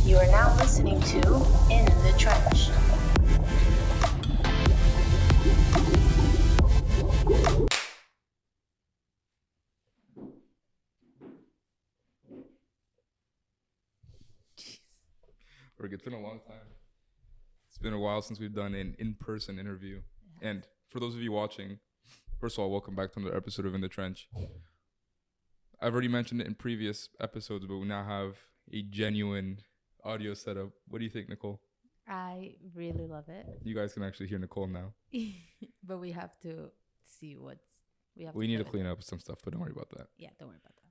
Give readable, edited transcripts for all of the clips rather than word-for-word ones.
You are now listening to In the Trench. It's been a long time. It's been a while since we've done an in-person interview. And for those of you watching, first of all, welcome back to another episode of In the Trench. I've already mentioned it in previous episodes, but we now have a genuine audio setup. What do you think, Nicole? I really love it. You guys can actually hear Nicole now. But we have to see what's... We need to clean up some stuff, but don't worry about that. Yeah, don't worry about that.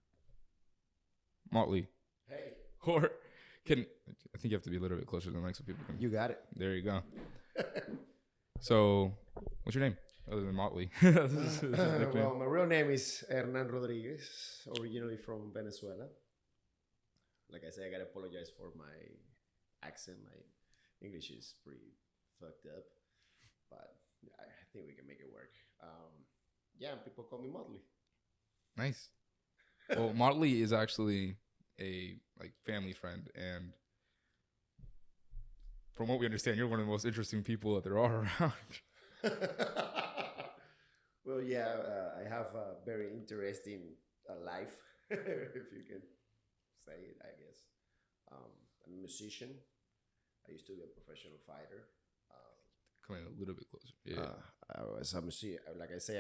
Motley. Hey. Or I think you have to be a little bit closer to the mic so people can... You got it. There you go. So, what's your name? Other than Motley. Well, my real name is Hernan Rodriguez, originally from Venezuela. Like I said, I gotta apologize for my accent. My English is pretty fucked up, but I think we can make it work. Yeah, people call me Motley. Nice. Well, Motley is actually a family friend, and from what we understand, you're one of the most interesting people that there are around. Well, yeah, I have a very interesting life, if you can say it, I guess. I'm a musician. I used to be a professional fighter. Come in a little bit closer. Yeah. I was a musician. Like I say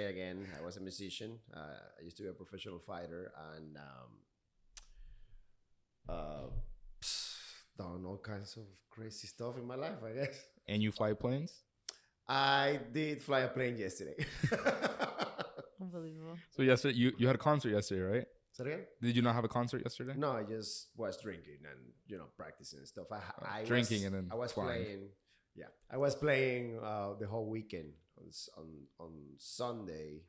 again, I was a musician. I used to be a professional fighter and done all kinds of crazy stuff in my life, I guess. And you fly planes? I did fly a plane yesterday. Unbelievable. So yesterday, you had a concert yesterday, right? Say that again? Did you not have a concert yesterday? No, I just was drinking and practicing and stuff. I was flying. playing. Yeah, I was playing the whole weekend on Sunday.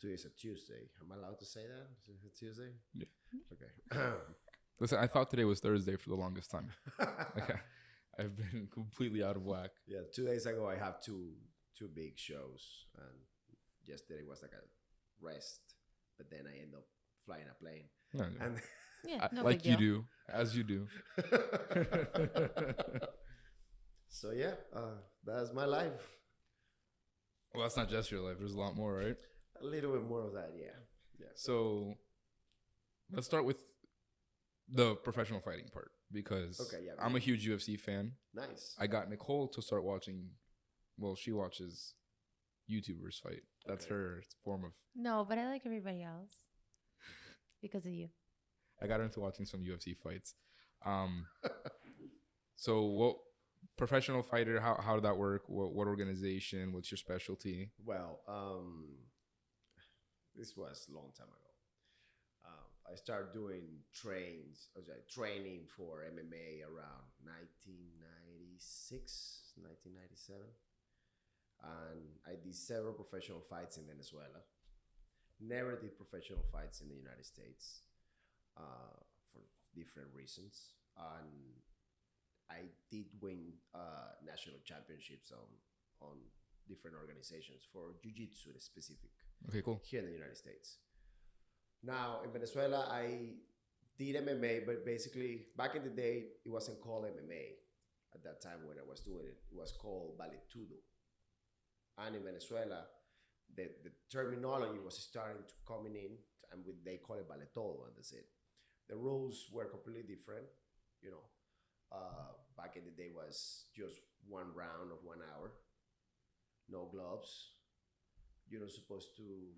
Today is a Tuesday. Am I allowed to say that? Is it Tuesday? Yeah. Okay. Listen, I thought today was Thursday for the longest time. Okay. I've been completely out of whack. Yeah, 2 days ago I have two big shows, and yesterday was like a rest, but then I end up flying a plane. No, no. And Yeah, no like big you deal. do, as you do. So yeah, that's my life. Well, that's not just your life. There's a lot more, right? A little bit more of that, yeah. So let's start with the professional fighting part, because I'm a huge UFC fan. Nice. I got Nicole to start watching. Well, she watches YouTubers fight. That's her form of... No, but I like everybody else. Because of you. I got her into watching some UFC fights. So what... Professional fighter, how did that work? What organization? What's your specialty? Well, this was a long time ago. I started doing training for MMA around 1996, 1997. And I did several professional fights in Venezuela. Never did professional fights in the United States for different reasons. And I did win national championships on different organizations for jiu-jitsu specific. Okay, cool. Here in the United States. Now in Venezuela, I did MMA, but basically back in the day, it wasn't called MMA. At that time when I was doing it, it was called valetudo. And in Venezuela, the terminology was starting to coming in, and they call it valetodo, and that's it. The rules were completely different, back in the day was just one round of 1 hour, no gloves. You're not supposed to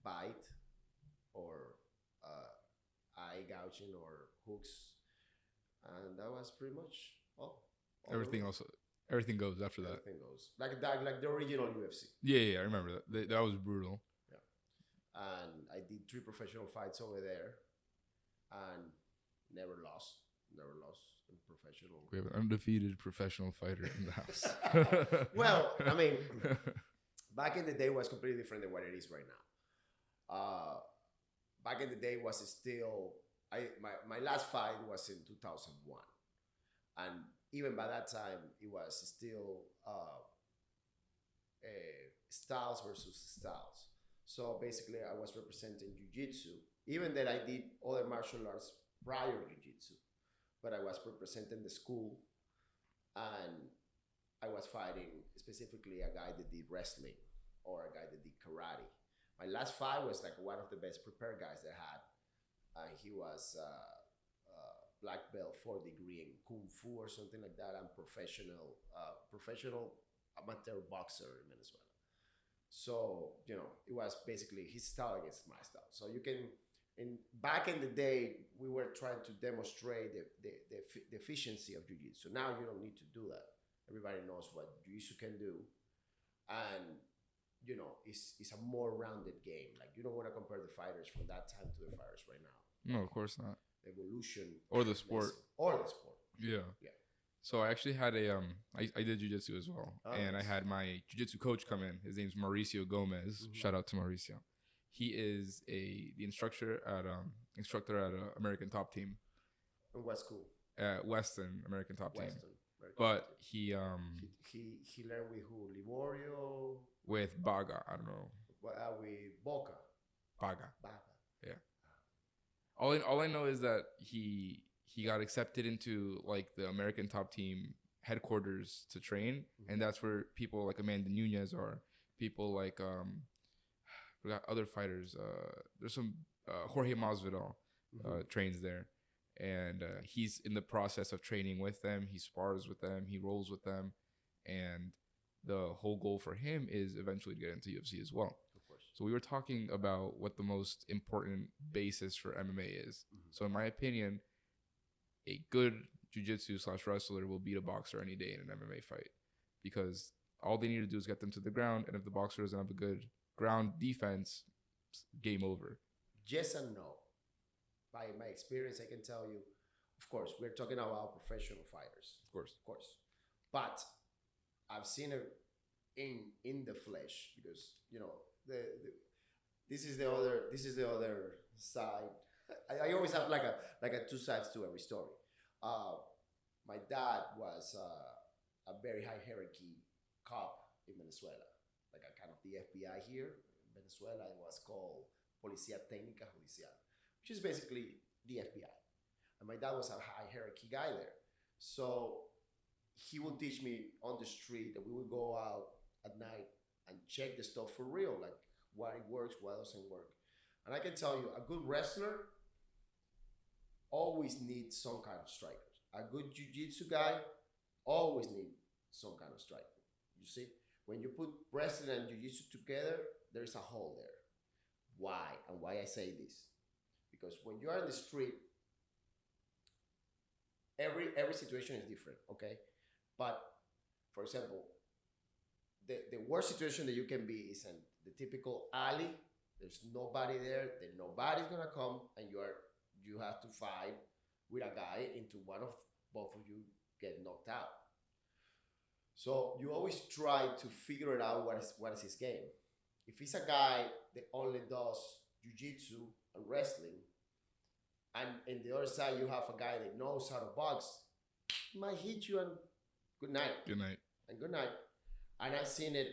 bite or eye gouging or hooks, and that was pretty much all Everything goes after that. Everything goes like the original UFC. Yeah, I remember that. That was brutal. Yeah, and I did 3 professional fights over there, and never lost in professional. We have an undefeated professional fighter in the house. Well, I mean, back in the day was completely different than what it is right now. Back in the day was still, my last fight was in 2001. And even by that time, it was still styles versus styles. So basically, I was representing jiu-jitsu, even that I did other martial arts prior to jiu-jitsu. but I was representing the school, and I was fighting specifically a guy that did wrestling or a guy that did karate. My last fight was like one of the best prepared guys that I had. He was black belt 4th degree in kung fu or something like that. I'm professional amateur boxer in Venezuela. So it was basically his style against my style. So you can, back in the day, we were trying to demonstrate the efficiency of jiu-jitsu. Now you don't need to do that. Everybody knows what jiu-jitsu can do, and it's a more rounded game. Like, you don't want to compare the fighters from that time to the fighters right now. No, of course not. Evolution. Or the sport. Yeah. So I actually had I did jiu-jitsu as well. Oh, and nice. I had my jiu-jitsu coach come in. His name's Mauricio Gomez. Mm-hmm. Shout out to Mauricio. He is the instructor at American Top Team. In what school? At Weston American Top Team. Western. But he he learned with who? Liborio? with Baga, I don't know. With Boca. Baga. Baga. All I know is that he got accepted into like the American Top Team headquarters to train, and that's where people like Amanda Nunez are. People like forgot other fighters. There's some Jorge Masvidal trains there, and he's in the process of training with them. He spars with them. He rolls with them, and the whole goal for him is eventually to get into UFC as well. Of course. So we were talking about what the most important basis for MMA is. So in my opinion, a good jiu-jitsu / wrestler will beat a boxer any day in an MMA fight, because all they need to do is get them to the ground, and if the boxer doesn't have a good ground defense, game over. Yes and no. By my experience, I can tell you, of course, we're talking about professional fighters. Of course. But I've seen it in the flesh, because this is the other side. I always have like a two sides to every story. My dad was a very high hierarchy cop in Venezuela, like a kind of the FBI here in Venezuela. It was called Policía Técnica Judicial, which is basically the FBI. And my dad was a high hierarchy guy there. So he would teach me on the street that we would go out at night and check the stuff for real, like what it works, what doesn't work. And I can tell you, a good wrestler always needs some kind of strikers. A good jiu-jitsu guy always needs some kind of striker. You see, when you put wrestling and jiu-jitsu together, there's a hole there. Why? And why I say this? Because when you are in the street, every situation is different, okay? But for example, the worst situation that you can be is in the typical alley. There's nobody there. Then nobody's gonna come, and you have to fight with a guy into both of you get knocked out. So you always try to figure it out what is his game. If he's a guy that only does jiu-jitsu and wrestling, and in the other side you have a guy that knows how to box, he might hit you and good night. Good night. And good night. And I've seen it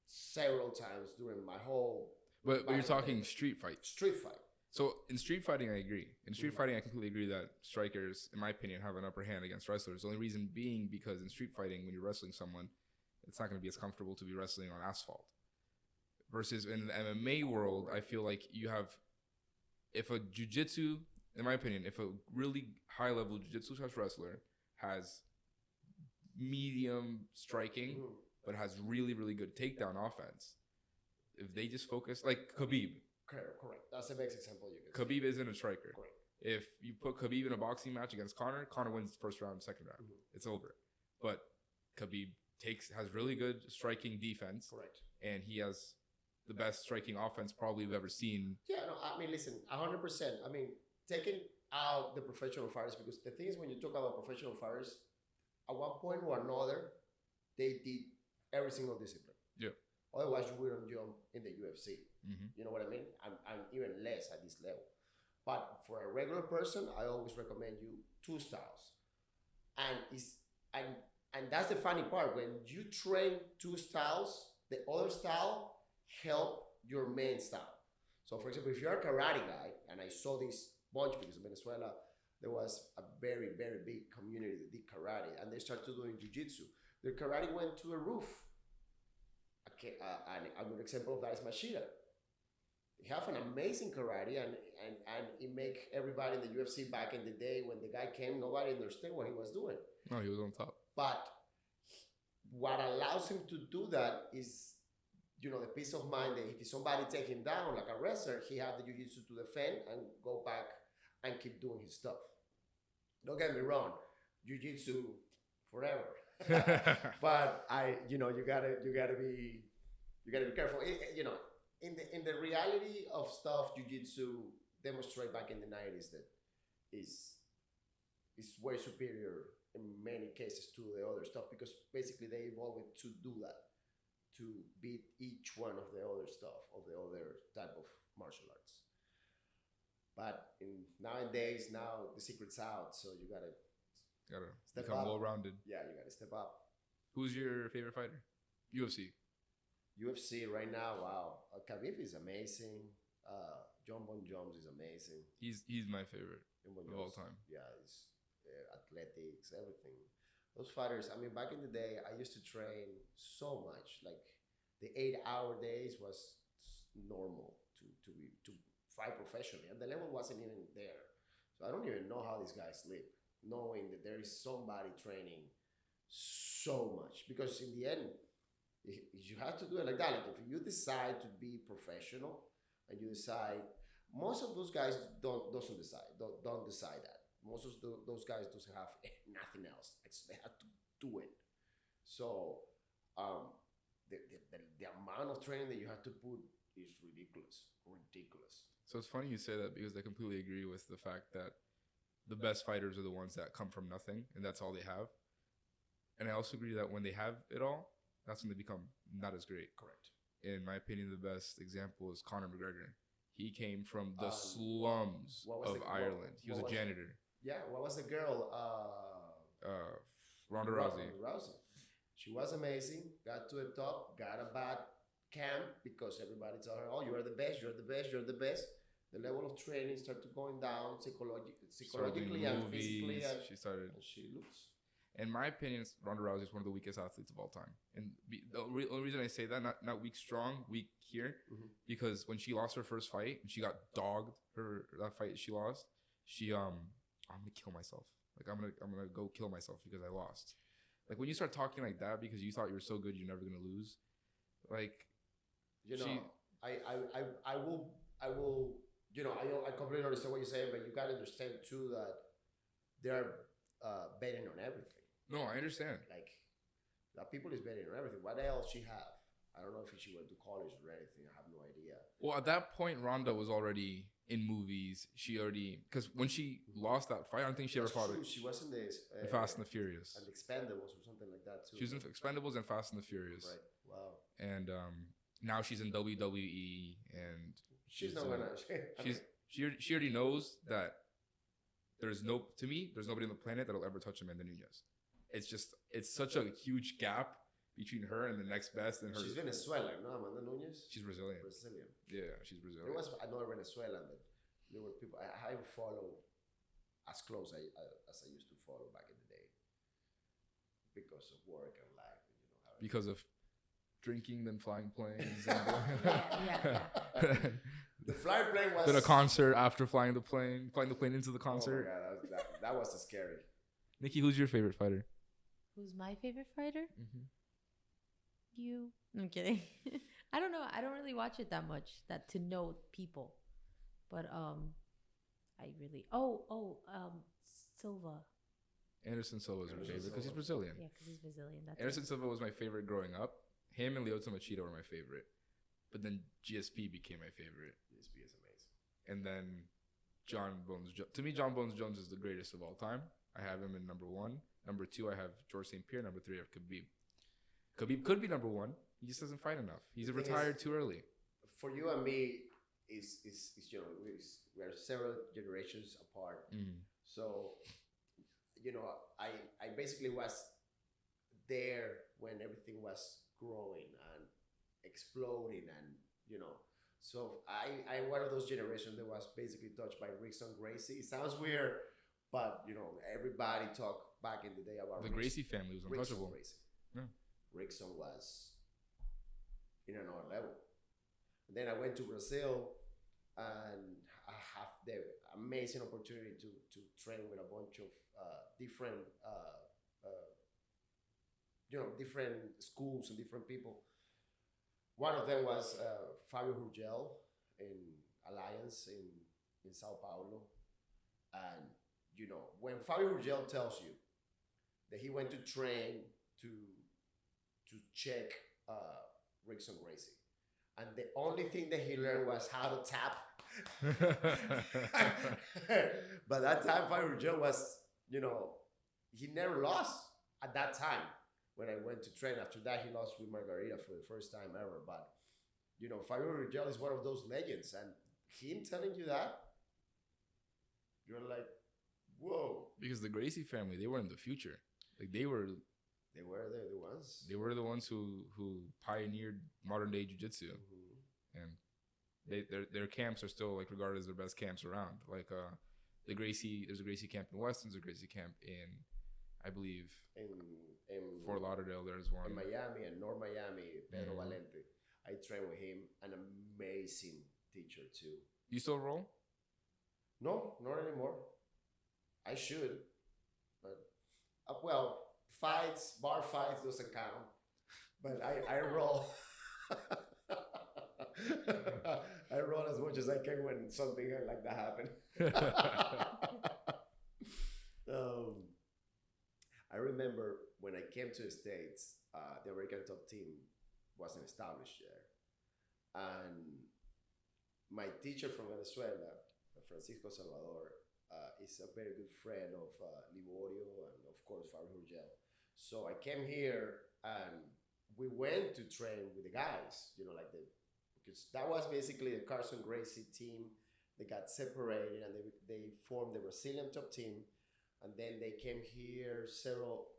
several times during my whole... But you're talking street fights. Street fight. So in street fighting, I agree. In street fighting, I completely agree that strikers, in my opinion, have an upper hand against wrestlers. The only reason being because in street fighting, when you're wrestling someone, it's not going to be as comfortable to be wrestling on asphalt. Versus in the MMA world, I feel like you have, if a jiu-jitsu, in my opinion, if a really high-level jiu-jitsu wrestler has medium striking, but has really, really good takedown offense, if they just focus, like Khabib. Correct. That's the best example you can Khabib isn't a striker. Correct. If you put Khabib in a boxing match against Conor wins first round, second round. It's over. But Khabib has really good striking defense. Correct. And he has the best striking offense probably we've ever seen. Yeah, no, I mean, listen, 100%. I mean, taking out the professional fighters, because the thing is, when you talk about professional fighters, at one point or another, they did every single discipline. Yeah. Otherwise, you wouldn't jump in the UFC. Mm-hmm. You know what I mean? I'm even less at this level. But for a regular person, I always recommend you two styles. And that's the funny part. When you train two styles, the other style help your main style. So for example, if you're a karate guy, and I saw this bunch because in Venezuela, there was a very, very big community that did karate, and they started doing jiu-jitsu. Their karate went to the roof. Okay, a good example of that is Machida. He have an amazing karate, and it make everybody in the UFC back in the day when the guy came, nobody understood what he was doing. No, he was on top. But what allows him to do that is, you know, the peace of mind that if somebody take him down like a wrestler, he have the jiu-jitsu to defend and go back and keep doing his stuff. Don't get me wrong, jiu-jitsu forever. But you gotta be careful. You know, in the reality of stuff, jiu-jitsu demonstrate back in the 90s that is way superior in many cases to the other stuff, because basically they evolved to do that, to beat each one of the other stuff, of the other type of martial arts. But nowadays, the secret's out, so you gotta step become up. well-rounded. Yeah, you gotta step up. Who's your favorite fighter? UFC. UFC right now, wow. Khabib is amazing. John Bon Jones is amazing. He's my favorite of all time. Yeah, he's athletics, everything. Those fighters, I mean, back in the day, I used to train so much. Like the 8-hour days was normal to fight professionally, and the level wasn't even there. So I don't even know how these guys sleep, knowing that there is somebody training so much. Because in the end, you have to do it like that. Like if you decide to be professional, and you decide, most of those guys don't decide that. Most of those guys don't have nothing else. They have to do it. So the amount of training that you have to put is ridiculous. So it's funny you say that, because I completely agree with the fact that the best fighters are the ones that come from nothing and that's all they have. And I also agree that when they have it all, that's when they become not as great. Correct. In my opinion, the best example is Conor McGregor. He came from the slums of Ireland. He was a janitor. Yeah, what was the girl? Ronda Rousey. She was amazing. Got to the top. Got a bad camp because everybody told her, "Oh, you are the best. You're the best. You're the best." The level of training started going down psychologically and physically. And she looks. In my opinion, Ronda Rousey is one of the weakest athletes of all time. And the only reason I say that, not weak strong, weak here, because when she lost her first fight and she got dogged, that fight she lost, I'm gonna kill myself. Like I'm gonna go kill myself because I lost. Like when you start talking like that because you thought you were so good you're never gonna lose, like, you know, I will. You know, I completely understand what you're saying, but you gotta understand too that they're betting on everything. No, I understand. Like, that people is betting on everything. What else she have? I don't know if she went to college or anything. I have no idea. Well, at that point, Ronda was already in movies. She already, because when she lost that fight, I don't think she ever fought it. She was in the Fast and the Furious. And Expendables or something like that too. She was in Expendables and Fast and the Furious. Right. Wow. And now she's in WWE, and she's not gonna. She already knows that there's nobody on the planet that'll ever touch Amanda Nunes. It's such a huge gap between her and the next best. And her. She's Venezuelan, no, Amanda Nunes. She's Brazilian. Yeah, she's Brazilian. There was another Venezuelan that there were people I follow as close as I used to follow back in the day because of work and life. You know how because of drinking, then flying planes. The flying plane was. Then a concert after flying the plane into the concert. Oh my God, that was scary. Nikki, who's your favorite fighter? Who's my favorite fighter? Mm-hmm. You. I'm kidding. I don't know. I don't really watch it that much to know people, but I really. Silva. Anderson Silva is my favorite because he's Brazilian. Yeah, because he's Brazilian. Anderson Silva was my favorite growing up. Him and Lyoto Machida were my favorite, but then GSP became my favorite. GSP is amazing. And then John Bones. To me, John Bones Jones is the greatest of all time. I have him in number 1. Number 2, I have George St. Pierre. Number 3, I have Khabib. Khabib could be number 1. He just doesn't fight enough. He's retired too early. For you and me, is you know, we are several generations apart. So, you know, I basically was there when everything was growing and exploding, and you know, so I one of those generations that was basically touched by Rickson Gracie. It sounds weird, But you know, everybody talked back in the day about The Gracie family was untouchable. Gracie. Yeah. Rickson was in another level. And then I went to Brazil, and I have the amazing opportunity to train with a bunch of different, different schools and different people. One of them was Fabio Hurgel in Alliance in Sao Paulo. And, you know, when Fabio Hurgel tells you that he went to train to check Rickson Gracie, and the only thing that he learned was how to tap. But that time, Fabio Hurgel was, you know, he never lost at that time when I went to train. After that, he lost with Margarita for the first time ever. But, you know, Fabio Hurgel is one of those legends. And him telling you that, you're like, whoa. Because the Gracie family, they were in the future. Like they were the ones. They were the ones who pioneered modern day jiu-jitsu. Mm-hmm. And their camps are still like regarded as their best camps around. Like there's a Gracie camp in Weston, there's a Gracie camp in, I believe, in Fort Lauderdale. There's one in Miami and North Miami. Pedro Valente. I trained with him, an amazing teacher too. You still roll? No, not anymore. I should, but well, bar fights doesn't count. But I roll. I roll as much as I can when something like that happens. I remember when I came to the States, the American top team wasn't established there. And my teacher from Venezuela, Francisco Salvador, is a very good friend of Liborio and, of course, Fabio Hurgel. So I came here and we went to train with the guys, you know, because that was basically the Carson Gracie team. They got separated and they formed the Brazilian top team. And then they came here,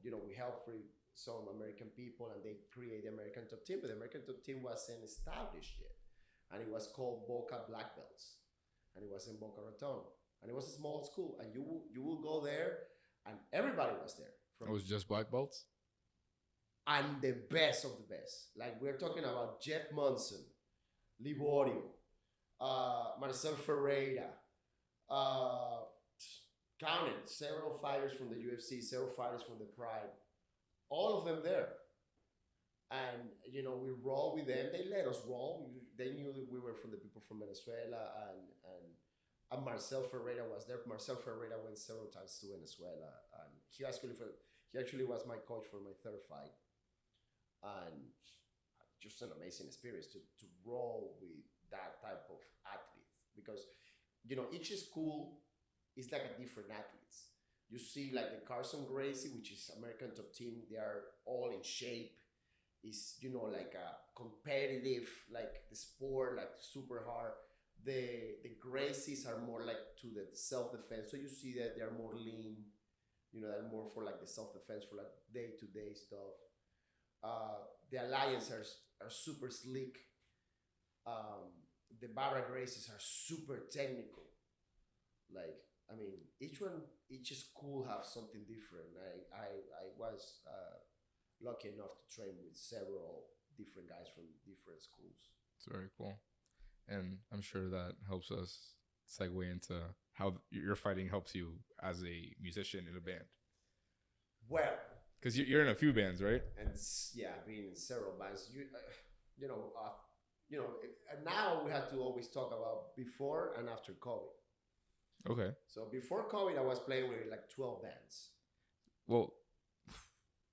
we helped with some American people and they created the American top team. But the American top team wasn't established yet. And it was called Boca Black Belts. And it was in Boca Raton. And it was a small school. And you will go there and everybody was there. It was just black belts? And the best of the best. Like we're talking about Jeff Monson, Liborio, Marcel Ferreira, counted several fighters from the UFC, several fighters from the Pride, all of them there. And, you know, we roll with them. They let us roll. They knew that we were from the people from Venezuela and Marcel Ferreira was there. Marcel Ferreira went several times to Venezuela. And he actually was my coach for my third fight. And just an amazing experience to roll with that type of athletes. Because, you know, each school is like a different athletes. You see like the Carson Gracie, which is American top team. They are all in shape. It's, you know, like a competitive, like the sport, like super hard. The Gracies are more like to the self-defense. So you see that they're more lean, you know, they're more for like the self-defense for like day-to-day stuff. The Alliance are super slick. The Barra Gracies are super technical. Like, I mean, each school have something different. I was lucky enough to train with several different guys from different schools. It's very cool. And I'm sure that helps us segue into how your fighting helps you as a musician in a band. Well, because you're in a few bands, right? And yeah, I've been in several bands. Now we have to always talk about before and after COVID. Okay. So before COVID, I was playing with like 12 bands. Well,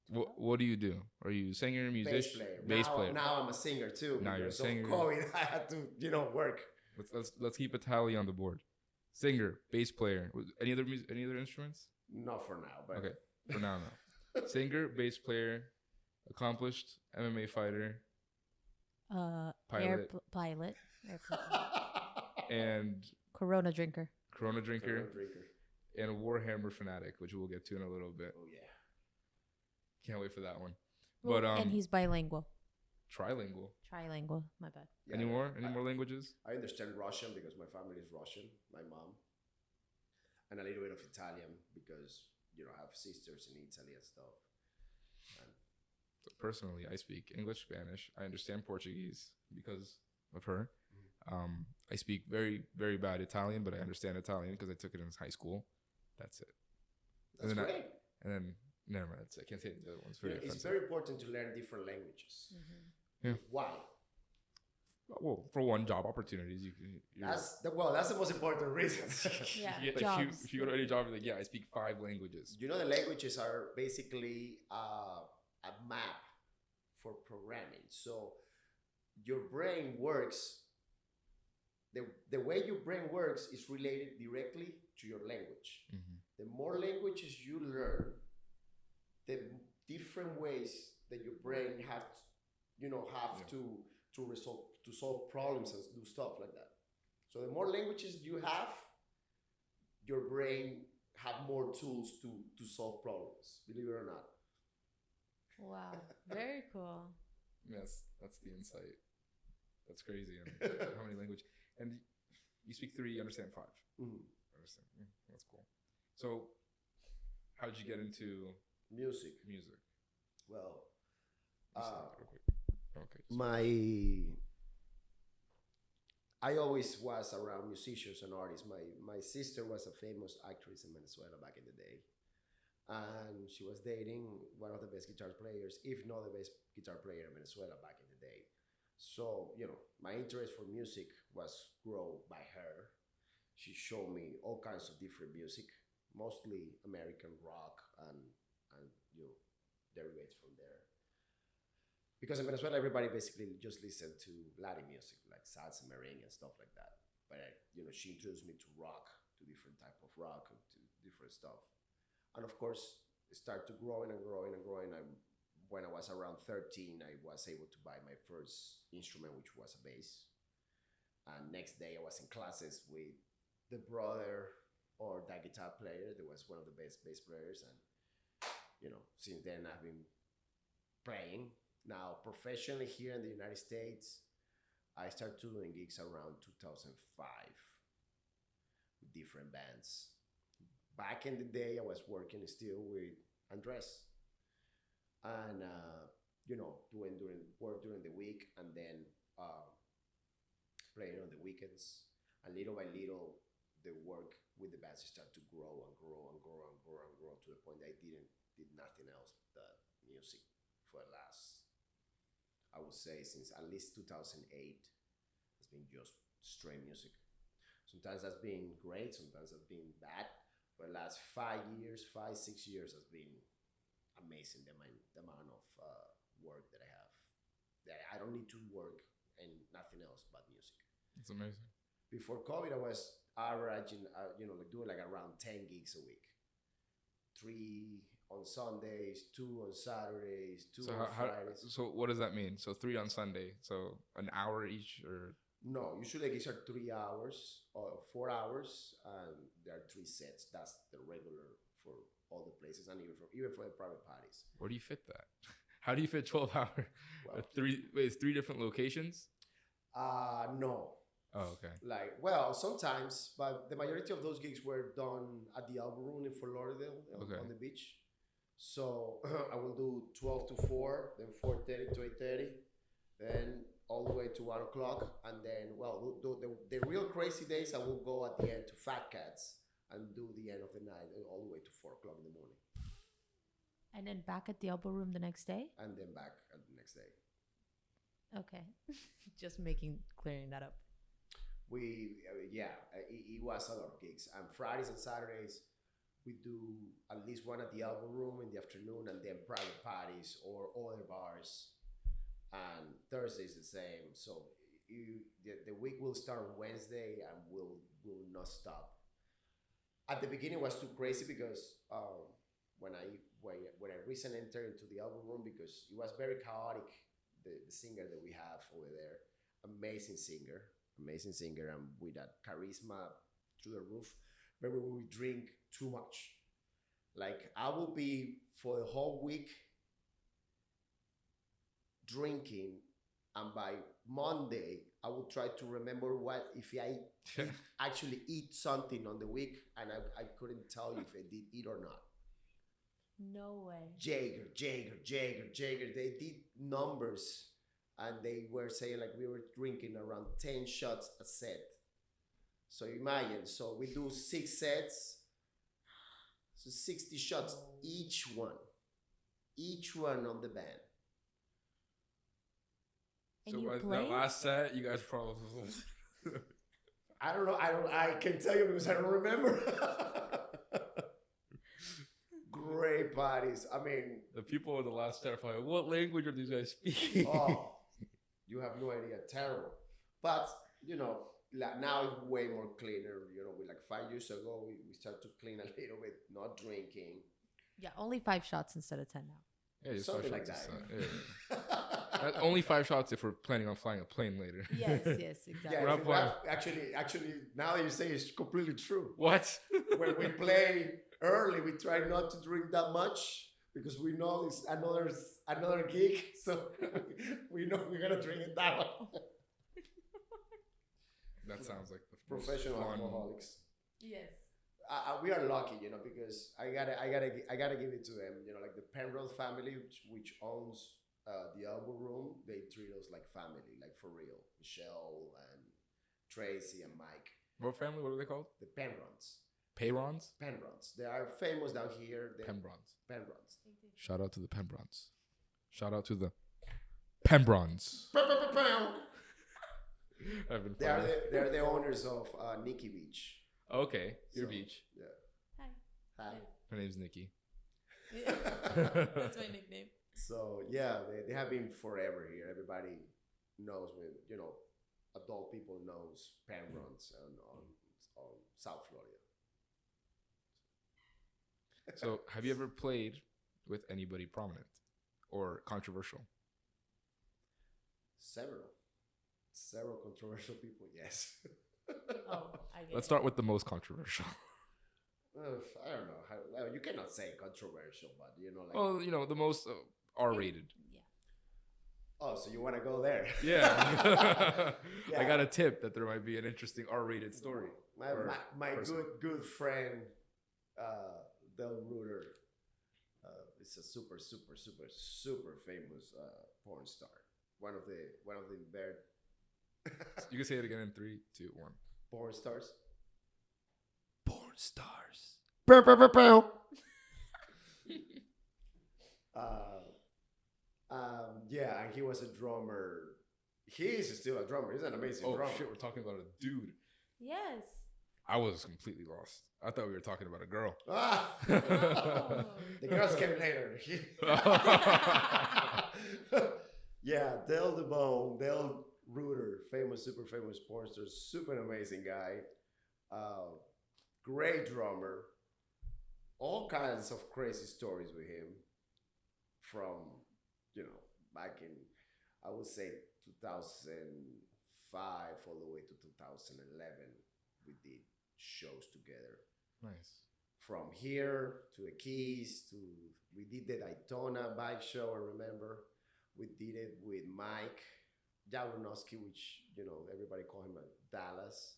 what do you do? Are you a singer, musician, bass player? Now I'm a singer too. Now you're a singer. So COVID, I had to, work. Let's keep a tally on the board. Singer, bass player. Any other instruments? Not for now, but okay. For now, no. Singer, bass player, accomplished MMA fighter, pilot, and Corona drinker, and a Warhammer fanatic, which we'll get to in a little bit. Oh yeah. Can't wait for that one. Well, but and he's bilingual. Trilingual. My bad. Yeah, Any more languages? I understand Russian because my family is Russian. My mom. and a little bit of Italian because I have sisters in Italy and stuff. And Personally, I speak English, Spanish. I understand Portuguese because of her. I speak very, very bad Italian, but I understand Italian because I took it in high school. That's it. That's great. And then, never mind. I can't say the other one's very offensive. It's very important to learn different languages. Yeah. Why? Well, for one, job opportunities. That's the most important reason. Jobs. If you go to any job, you're like, I speak 5 languages. The languages are basically a map for programming. So your brain works. The way your brain works is related directly to your language. The more languages you learn, the different ways that your brain have to solve problems and do stuff like that. So the more languages you have, your brain have more tools to solve problems, believe it or not. Wow, very cool. Yes, that's the insight. That's crazy. And how many languages? And you speak 3, you understand 5. Understand. That's cool. So, how did you get into Music. Well, I always was around musicians and artists. My sister was a famous actress in Venezuela back in the day. And she was dating one of the best guitar players, if not the best guitar player in Venezuela back in the day. So, my interest for music was grown by her. She showed me all kinds of different music, mostly American rock and derivates from there. Because in Venezuela, everybody basically just listened to Latin music, like salsa, merengue, and stuff like that. But she introduced me to rock, to different type of rock, and to different stuff. And of course, it started growing and growing and growing. When I was around 13, I was able to buy my first instrument, which was a bass. And next day, I was in classes with the brother or the guitar player that was one of the best bass players. And since then, I've been playing. Now, professionally here in the United States, I started doing gigs around 2005 with different bands. Back in the day, I was working still with Andres and, doing work during the week and then playing on the weekends. And little by little, the work with the bands started to grow and grow and grow and grow and grow to the point that I did nothing else but music for the last, I would say, since at least 2008. It's been just straight music. Sometimes that's been great, sometimes that's been bad. For the last 5 years, 6 years has been amazing, the amount of work that I have. That I don't need to work and nothing else but music. It's amazing. Before COVID, I was averaging, doing like around 10 gigs a week. 3 on Sundays, 2 on Saturdays, 2 on Fridays. So what does that mean? So 3 on Sunday, so an hour each, or? No, usually gigs are 3 hours or 4 hours, and there are 3 sets. That's the regular for all the places, and even for the private parties. Where do you fit that? How do you fit 12 hours? Well, 3 different locations? No. Oh, okay. Sometimes, but the majority of those gigs were done at the Audible Room in Fort Lauderdale on the beach. So I will do 12 to 4, then 4:30 to 8:30, then all the way to 1 o'clock, and then the real crazy days I will go at the end to Fat Cats and do the end of the night all the way to 4 o'clock in the morning. And then back at the elbow room the next day? And then back at the next day. Okay. Just clearing that up. It was a lot of gigs. And Fridays and Saturdays, we do at least one at the elbow room in the afternoon, and then private parties or other bars. And Thursday's the same. So the week will start on Wednesday and will not stop. At the beginning, it was too crazy because when I recently entered into the album room, because it was very chaotic. The singer that we have over there, amazing singer, and with that charisma through the roof. But we will drink too much. Like, I will be for the whole week drinking, and by Monday, I will try to remember what if I actually eat something on the week, and I couldn't tell you if I did eat or not. No way. Jaeger. They did numbers, and they were saying like we were drinking around 10 shots a set. So imagine, so we do 6 sets, so 60 shots each one on the band. And So you by play? that last set, you guys probably. I don't know. I can tell you because I don't remember. Great parties. I mean, The people in the last set are probably, what language are these guys speaking? oh, you have no idea. Terrible. But, you know, like now it's way more cleaner. You know, we like 5 years ago, we started to clean a little bit, not drinking. Yeah, only 5 shots instead of 10 now. Yeah, just Something 5 like shots that. a set. Yeah. Only 5 shots if we're planning on flying a plane later. Yes, exactly. Yeah, We're not playing. actually, now that you say it's completely true. What? When we play early, we try not to drink that much because we know it's another gig, so we know we're gonna drink it down. That sounds like the most Professional fun. alcoholics. Yes. We are lucky, you know, because I gotta give it to them. You know, like the Penrose family, which owns the Elbow Room, they treat us like family, like for real. Michelle and Tracy and Mike. What family? What are they called? The Penrons. Payrons? Penrons. They are famous down here. Pembrons. Penrons. Shout out to the Pembrons. Shout out to the Pembrons. They're the owners of Nikki Beach. Okay, your So, beach. Yeah. Hi. Hi. Her name's Nikki. That's my nickname. So yeah, they have been forever here. Everybody knows when, you know, adult people knows Penrons and on South Florida. So, have you ever played with anybody prominent or controversial? Several controversial people. Yes. Oh, I get Let's it. start with the most controversial. I don't know how. Well, you cannot say controversial, but you know, like. Well, you know, the most R-rated. Yeah. Oh, so you want to go there? Yeah. Yeah. I got a tip that there might be an interesting R-rated story. My person. good friend, Del Ruder, is a super famous porn star. One of the very You can say it again in 3, 2, 1. porn stars. Porn stars. Yeah, and he was a drummer. He is still a drummer. He's an amazing Oh drummer. shit, we're talking about a dude. Yes. I was completely lost. I thought we were talking about a girl. Ah! Oh. The girls came later. Yeah, Del Ruder, super famous porn star, super amazing guy, great drummer, all kinds of crazy stories with him from, you know, back in, I would say 2005 all the way to 2011, we did shows together. Nice. From here to the Keys we did the Daytona bike show, I remember. We did it with Mike Jablonowski, which, you know, everybody call him Dallas,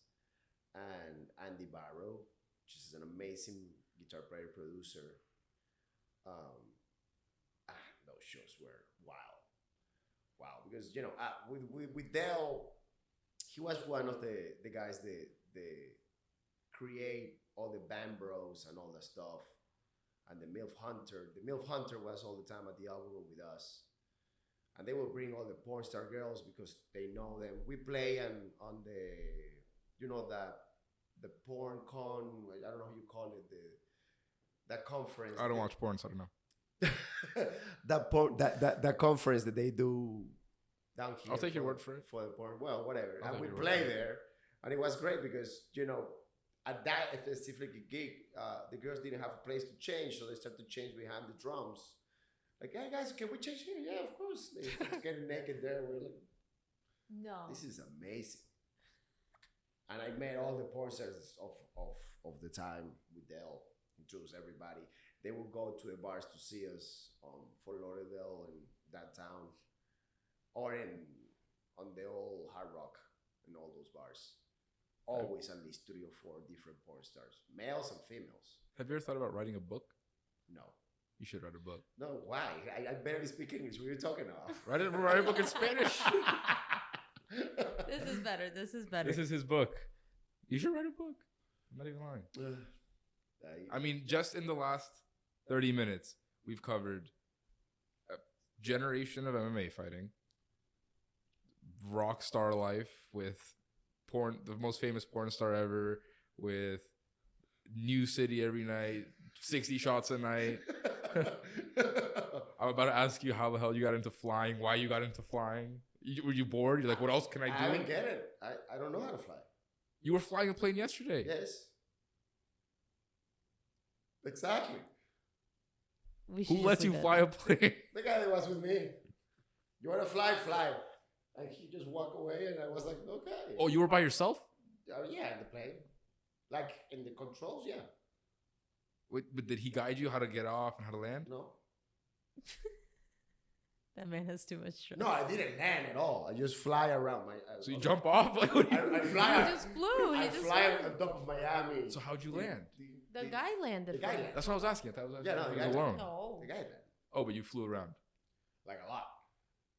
and Andy Barrow, which is an amazing guitar player, producer. Those shows were wow, because, you know, with Del, he was one of the guys that create all the band bros and all that stuff, and the MILF Hunter was all the time at the album with us. And they will bring all the porn star girls because they know them. We play on the, you know, the porn con, I don't know how you call it, that conference. I don't watch porn, so I don't know. that conference that they do down here. I'll take your word for it. For the porn, well, whatever. I'll And take we your word play for it. there, and it was great because, you know, at that specific gig, the girls didn't have a place to change, so they started to change behind the drums. Like, hey guys, can we change here? Yeah, of course. They started getting naked there. We're like, No. this is amazing. And I met all the porn stars of the time with Del, introduced everybody. They would go to the bars to see us on Fort Lauderdale and that town, or in on the old Hard Rock and all those bars. Always at least 3 or 4 different porn stars, males and females. Have you ever thought about writing a book? No. You should write a book. No, why? I barely speak English. What are you talking about? Write a book in Spanish. This is better. This is better. This is his book. You should write a book. I'm not even lying. I mean, just in the last 30 minutes, we've covered a generation of MMA fighting, rock star life with porn, the most famous porn star ever, with New City every night, 60 shots a night. I'm about to ask you how the hell you got into flying, why you got into flying. Were you bored? You're like, what else can I do? I don't get it. I don't know how to fly. You were flying a plane yesterday. Yes. Exactly. Who lets you fly a plane? The guy that was with me. You want to fly? Fly. And he just walked away, and I was like, okay. Oh, you were by yourself? Yeah, in the plane. Like, in the controls, yeah. Wait, but did he guide you how to get off and how to land? No. That man has too much stress. No, I didn't land at all. I just fly around my... So you jump off? Like, what do you I fly... He just flew. I fly on top of Miami. So how'd you land? The guy landed. The guy landed. That's what I was asking. I thought it was Yeah, no, it the was guy alone. No. The guy landed. Oh, but you flew around. Like a lot.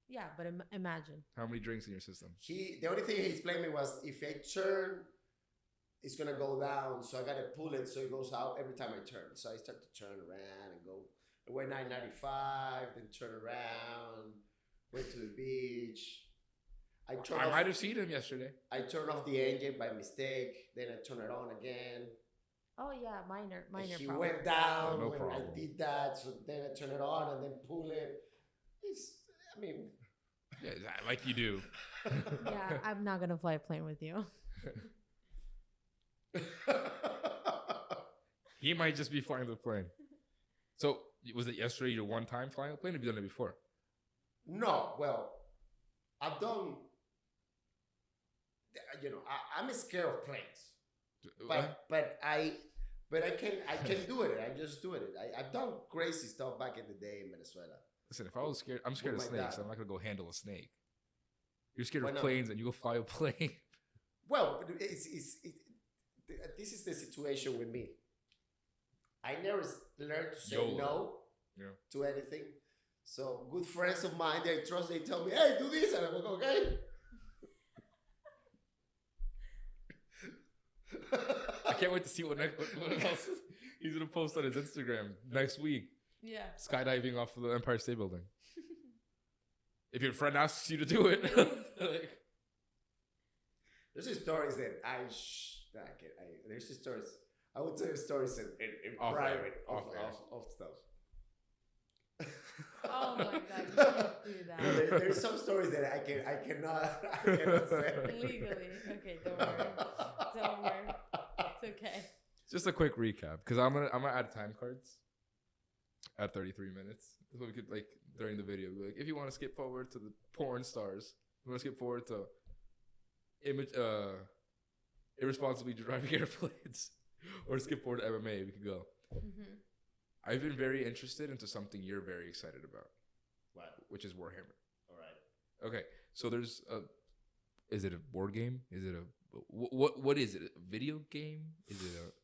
Yeah, but imagine. How many drinks in your system? The only thing he explained me was if I turn, it's gonna go down. So I gotta pull it so it goes out every time I turn. So I start to turn around and go. I went 995, then turn around, went to the beach. I might have seen him yesterday. I turned off the engine by mistake. Then I turned it on again. Oh yeah, minor He problem. went down No when problem. I did that. So then I turn it on and then pull it. I mean, Yeah, like you do. Yeah, I'm not gonna fly a plane with you. He might just be flying the plane. So was it yesterday your one time flying a plane? Or have you done it before? no. Well, I've done. I'm scared of planes, but I can do it. I just do it. I've done crazy stuff back in the day in Venezuela. Listen, if I was scared, I'm scared of my snakes. dad. I'm not gonna go handle a snake. You're scared Why of not? planes and you go fly a plane. Well, this is the situation with me. I never learned to say YOLO. no Yeah. to anything. So good friends of mine, they trust. They tell me, "Hey, do this," and I'm like, "Okay." I can't wait to see what else he's gonna post on his Instagram next week. Yeah. Skydiving off of the Empire State Building. If your friend asks you to do it, like, There's just stories that there's just stories. I would tell you stories in Off private air, off air. of stuff. Oh my god, you can't do that. There's some stories that I cannot say. Legally. Okay, don't worry. Don't worry. It's okay. just a quick recap, because I'm gonna add time cards at 33 minutes. So we could, like, during the video, be like, if you want to skip forward to the porn stars, you want to skip forward to irresponsibly driving airplanes, or skip forward to MMA, we could go. Mm-hmm. I've been very interested into something you're very excited about, What? which is Warhammer. All right. Okay, so there's is it a board game? Is it what is it? A video game? Is it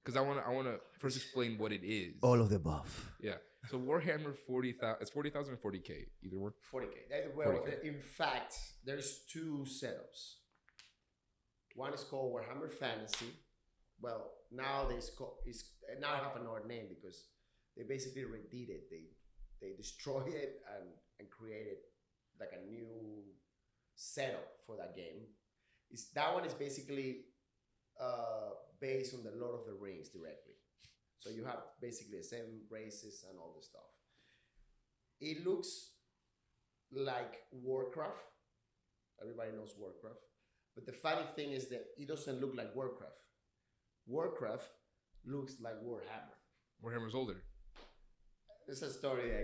because I want to first explain what it is. All of the above. Yeah. So Warhammer 40,000. It's 40,000 or 40K. Either one. 40K. Well, 40K. in fact, there's 2 setups. One is called Warhammer Fantasy. Well, now now I have another name because they basically redid it. They destroyed it and created like a new setup for that game. That one is basically based on the Lord of the Rings directly. So you have basically the same races and all the stuff. It looks like Warcraft. Everybody knows Warcraft. But the funny thing is that it doesn't look like Warcraft. Warcraft looks like Warhammer. Warhammer's older. It's a story I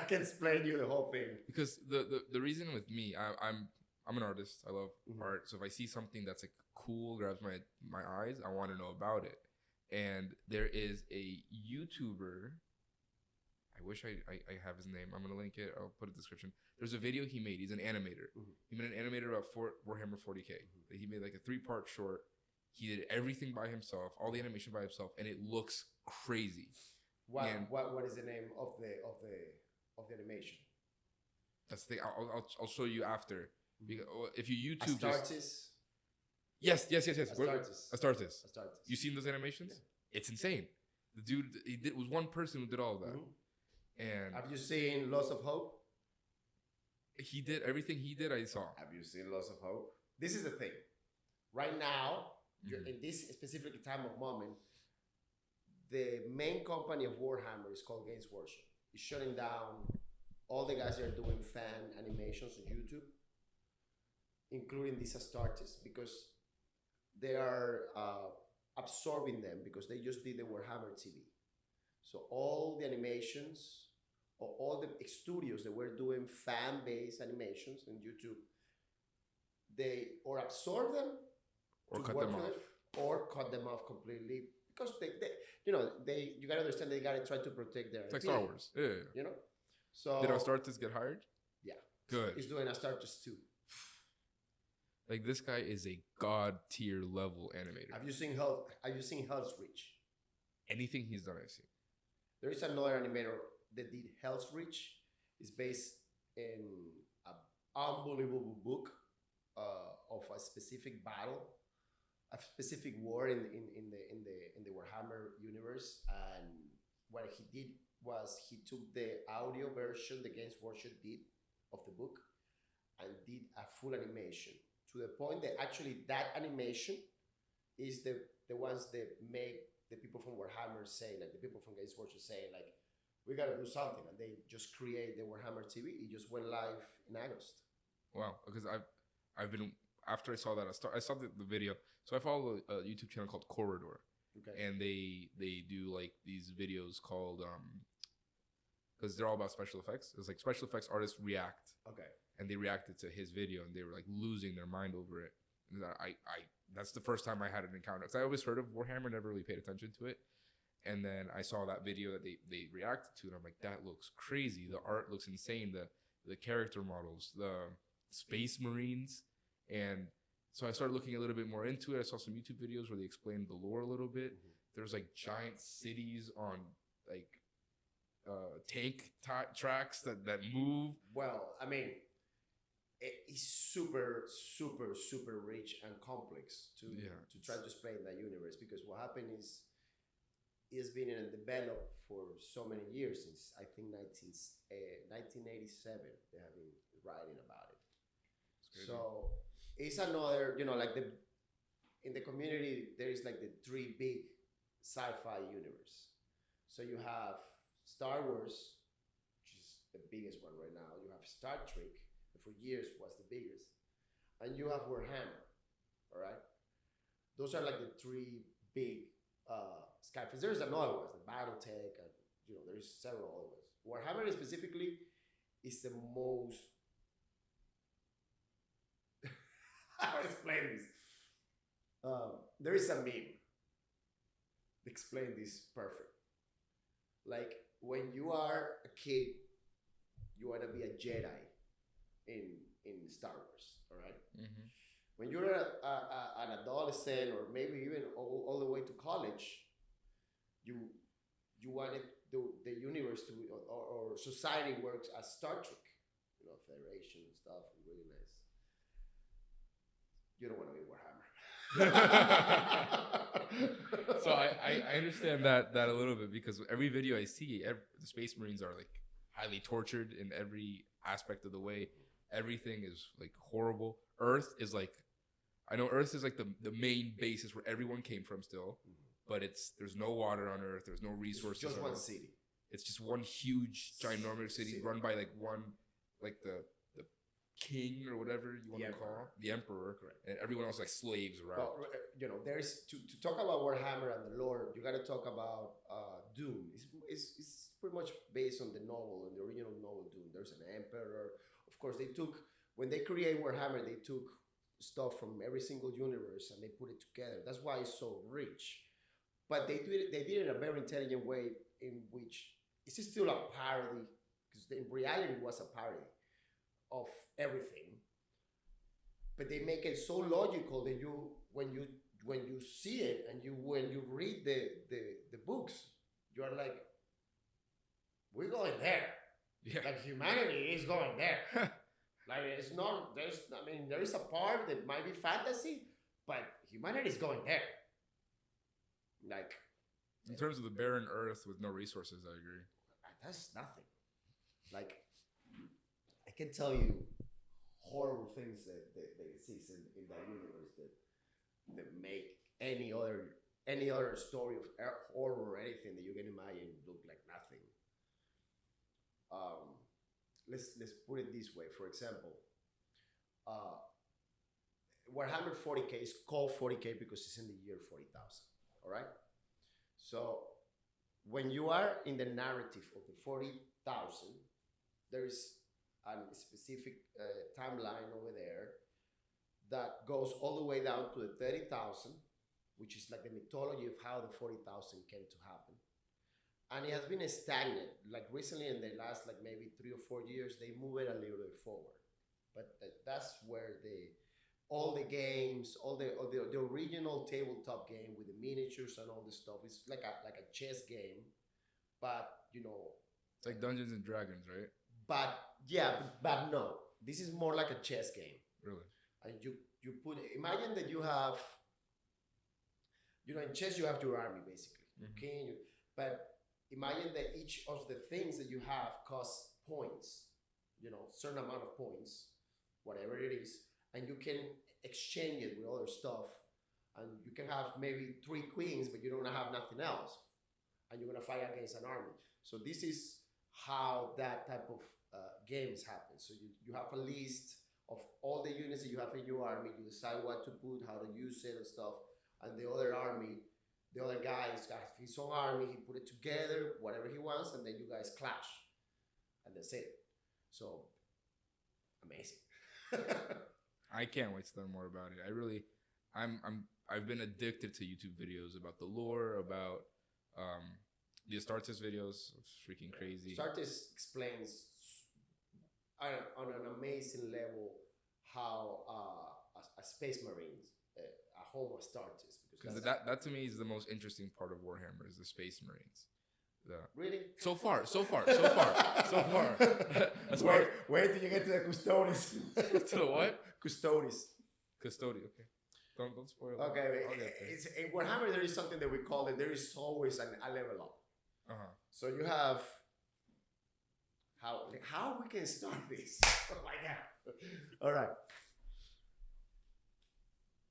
can explain you the whole thing. Because the reason with me, I'm an artist. I love Mhm. art. So if I see something that's like cool, grabs my eyes, I want to know about it. And there is a YouTuber. I wish I have his name. I'm gonna link it. I'll put a description. There's a video he made. He's an animator. He made an animator about Warhammer 40K. He made like a 3-part short. He did everything by himself, all the animation by himself, and it looks crazy. What is the name of the animation? That's the thing. I'll show you after. Because if you YouTube Astartes. Yes. Astartes. Astartes. Astartes. You seen those animations? Yeah. It's insane. The dude, was one person who did all of that. And have you seen Loss of Hope? he did everything he did. I saw. Have you seen Loss of Hope? This is the thing. Right now, in this specific time of moment, the main company of Warhammer is called Games Workshop. It's shutting down all the guys that are doing fan animations on YouTube, including these Astartes, because they are absorbing them because they just did the Warhammer TV. So all the animations, or all the studios that were doing fan-based animations on YouTube, they or absorb them Or to cut work them for off. them, or cut them off completely because you gotta understand they gotta try to protect their It's like IP, Star Wars. Yeah. you know. So Did Astartes get hired? Yeah. Good. he's doing Astartes too. Like this guy is a god tier level animator. Have you seen Hell's Reach? Anything he's done, I've seen. There is another animator that did Hell's Reach. It's based in an unbelievable book of a specific battle, a specific war in the Warhammer universe. And what he did was he took the audio version the Games Workshop did of the book and did a full animation to the point that actually that animation is the ones that make the people from Warhammer say, like the people from Games Workshop say, like, we gotta do something, and they just create the Warhammer TV. It just went live in August. Wow, because I've been after I saw that I saw the video. So I follow a YouTube channel called Corridor, Okay. and they do like these videos called because they're all about special effects. It's like special effects artists react, Okay. and they reacted to his video, and they were like losing their mind over it. And I that's the first time I had an encounter. Because I always heard of Warhammer, never really paid attention to it. And then I saw that video that they reacted to, and I'm like, that looks crazy. The art looks insane. The character models, the space marines, and so I started looking a little bit more into it. I saw some YouTube videos where they explained the lore a little bit. There's like giant cities on like tank tracks that move. Well, I mean, it's super, super, super rich and complex to try to explain that universe, because what happened is it's been developed for so many years, since I think 1987 they have been writing about it. So it's another, like in the community there is like the 3 big sci-fi universe. So you have Star Wars, which is the biggest one right now. You have Star Trek, that for years was the biggest, and you have Warhammer. All right, those are like the 3 big sci-fi. There's another ones, the BattleTech, and there's several other ones. Warhammer specifically is the most. How to explain this? There is a meme that explain this perfect. Like when you are a kid, you want to be a Jedi in Star Wars, all right? Mm-hmm. When you're an adolescent, or maybe even all the way to college, you wanted the universe to or society works as Star Trek, Federation and stuff, really nice. You don't want to be Warhammer. So I understand that a little bit, because every video I see, the Space Marines are like highly tortured in every aspect of the way. Everything is like horrible. Earth is like, I know Earth is like the main basis where everyone came from still, but there's no water on Earth. There's no resources. It's just one Earth. city. It's just one huge ginormous city run by like the king or whatever you want to call the emperor. Correct. And everyone else like slaves around. Well, there's to talk about Warhammer and the lore, you got to talk about Doom. It's pretty much based on the novel, and the original novel Doom. There's an emperor. Of course, when they create Warhammer, they took stuff from every single universe and they put it together. That's why it's so rich. But they did it in a very intelligent way, in which it's still a parody, because in reality it was a parody of everything. But they make it so logical that when you see it and when you read the books, you are like, we're going there. Yeah. Like humanity is going there. Like it's not, there is a part that might be fantasy, but humanity is going there. Like, In terms of the barren earth with no resources, I agree. that's nothing. Like, I can tell you horrible things that exist in that universe that make any other story of horror or anything that you can imagine look like nothing. Let's put it this way. For example, Warhammer 40K is called 40K because it's in the year 40,000. All right. So when you are in the narrative of the 40,000, there is a specific timeline over there that goes all the way down to the 30,000, which is like the mythology of how the 40,000 came to happen. And it has been stagnant. Like recently, in the last like maybe 3 or 4 years, they move it a little bit forward. But that's where all the games, all the original tabletop game with the miniatures and all this stuff, it's like a chess game, but you know, It's like Dungeons and Dragons, right? but yeah, but no, this is more like a chess game. Really? And you imagine that you have, in chess you have your army basically. Okay, but imagine that each of the things that you have costs points, certain amount of points, whatever it is, and you can exchange it with other stuff, and you can have maybe 3 queens, but you don't have nothing else, and you're gonna fight against an army. So this is how that type of games happen. So you have a list of all the units that you have in your army. You decide what to put, how to use it and stuff, and the other guy's got his own army. He put it together, whatever he wants, and then you guys clash, and that's it. So amazing. I can't wait to learn more about it. I've been addicted to YouTube videos about the lore, about the Astartes videos. It's freaking crazy. Astartes explains on an amazing level how a space marines, a home Astartes, Because that to me is the most interesting part of Warhammer, is the Space Marines. Really? So far. That's Wait till you get to the custodes. To the what? Custodes. Custodian. Okay. Don't spoil. Okay. In Warhammer, there is something that we call it. There is always a level up. So you have how we can start this. Oh my god! All right.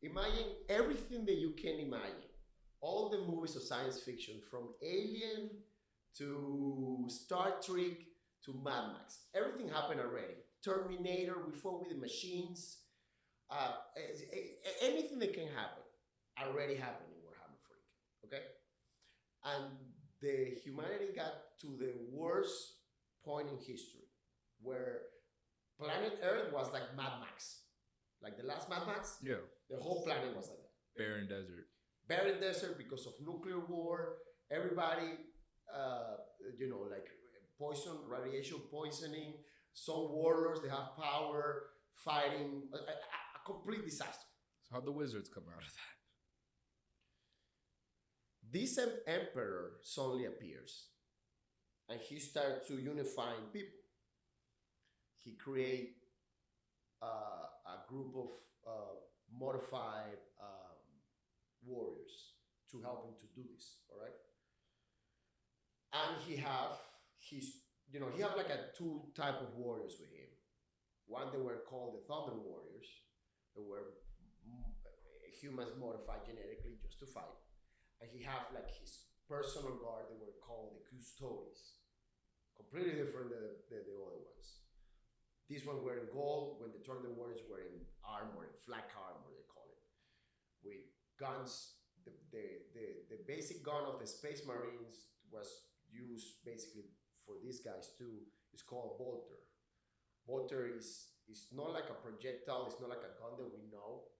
Imagine everything that you can imagine. All the movies of science fiction, from Alien to Star Trek to Mad Max. Everything happened already. Terminator, we fought with the machines. Anything that can happen already happened in Warhammer 40K. Okay? And the humanity got to the worst point in history, where planet Earth was like Mad Max. Like the last Mad Max? Yeah. The whole planet was like that. Barren desert. Barren desert because of nuclear war. Everybody, like radiation poisoning. Some warlords, they have power, fighting. A complete disaster. So how'd the wizards come out of that? This emperor suddenly appears, and he starts to unifying people. He creates a group of modified warriors to help him to do this. All right, and he have like a 2 type of warriors with him. One, they were called the Thunder Warriors. They were humans modified genetically just to fight. And he have like his personal guard. They were called the Custodes. Completely different than the other ones. These ones were in gold, when the Thunder Warriors were in armor, in flak armor they call it. With guns, the basic gun of the Space Marines was used basically for these guys too. It's called Bolter. Bolter is not like a projectile, it's not like a gun that we know.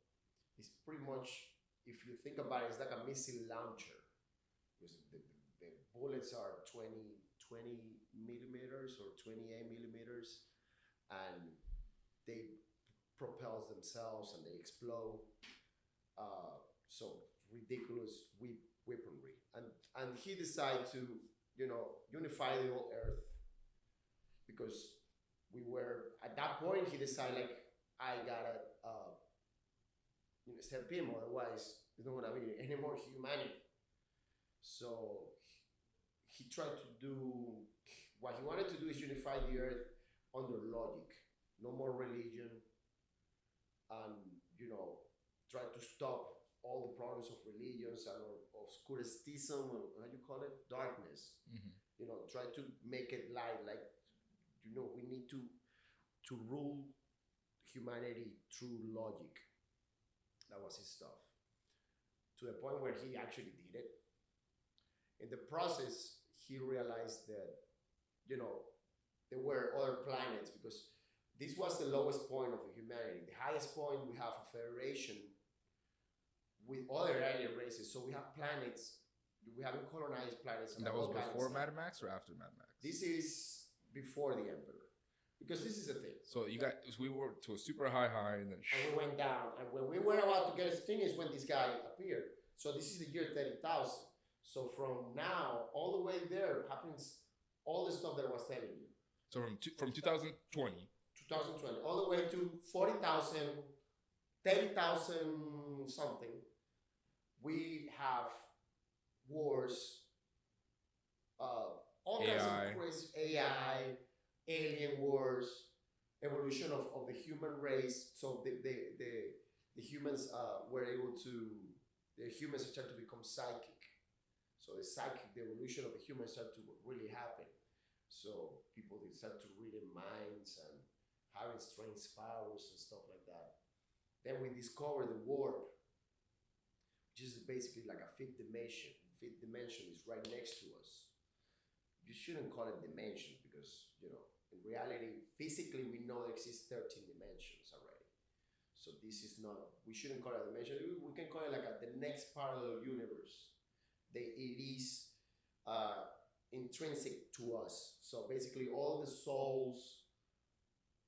It's pretty much, if you think about it, it's like a missile launcher. Because the bullets are 20 20 millimeters or 28 millimeters, and they propel themselves and they explode. So ridiculous weaponry, and he decided to unify the whole Earth, because we were at that point. He decided, like, I gotta step in, otherwise there's not gonna be any more humanity. So he tried to do what he wanted to do is unify the Earth under logic, no more religion, and try to stop all the problems of religions and of obscurantism, or how you call it, darkness. Try to make it light, like we need to rule humanity through logic. That was his stuff. To the point where he actually did it. In the process, he realized that there were other planets, because this was the lowest point of the humanity. The highest point, we have a federation with other alien races. So we have planets. We haven't colonized planets. And that was before Mad Max or after Mad Max? This is before the Emperor, because this is the thing. So we were to a super high, and then and we went down. And when we were about to get his thing is when this guy appeared. So this is the year 30,000. So from now all the way there happens all the stuff that I was telling you. So from 2020, all the way to 40,000, 30,000 something, we have wars, all kinds of crazy AI, alien wars, evolution of the human race. So the humans were able to, the humans start to become psychic. So the evolution of the humans start to really happen. So people, they start to read in minds and having strange powers and stuff like that. Then we discover the warp, which is basically like a fifth dimension. Fifth dimension is right next to us. You shouldn't call it dimension, because in reality, physically, we know there exists 13 dimensions already. So this is not, we shouldn't call it a dimension. We can call it like the next parallel universe. It is intrinsic to us. So basically, all the souls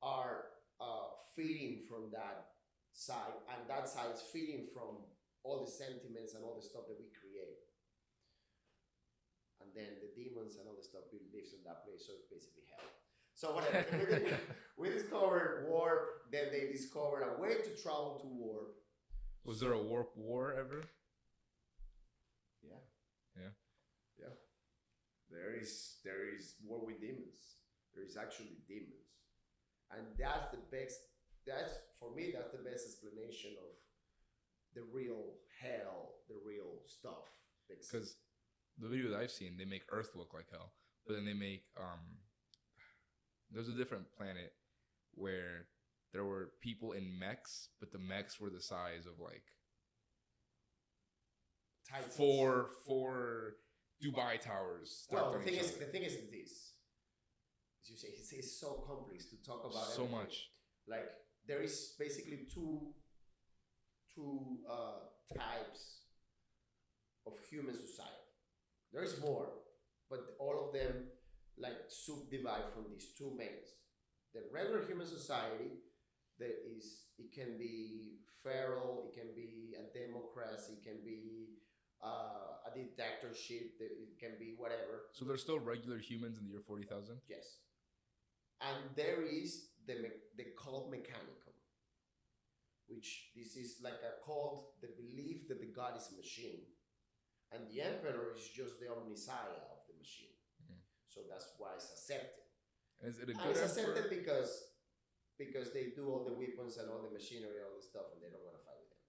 are feeding from that side, and that side is feeding from all the sentiments and all the stuff that we create. And then the demons and all the stuff lives in that place, so it's basically hell. So whatever. We discovered warp, then they discovered a way to travel to warp. Was there a warp war ever? Yeah. Yeah. Yeah. There is war with demons. There is actually demons. And that's the best, for me, that's the best explanation of the real hell, the real stuff. Because the videos I've seen, they make Earth look like hell, but then they make there's a different planet where there were people in mechs, but the mechs were the size of like Titans. four Dubai towers. Well, the thing is this. As you say, it's so complex to talk about. So everything. much. Like, there is basically two types of human society. There is more, but all of them like subdivide from these two mains. The regular human society, it can be feral, it can be a democracy, it can be a dictatorship, it can be whatever. So there's still regular humans in the year 40,000? Yes. And there is the cult mechanicum, which this is like a cult, the belief that the God is a machine, and the emperor is just the omniscience of the machine. Mm-hmm. So that's why it's accepted. Is it a good and it's emperor? accepted because they do all the weapons and all the machinery and all the stuff, and they don't want to fight with them.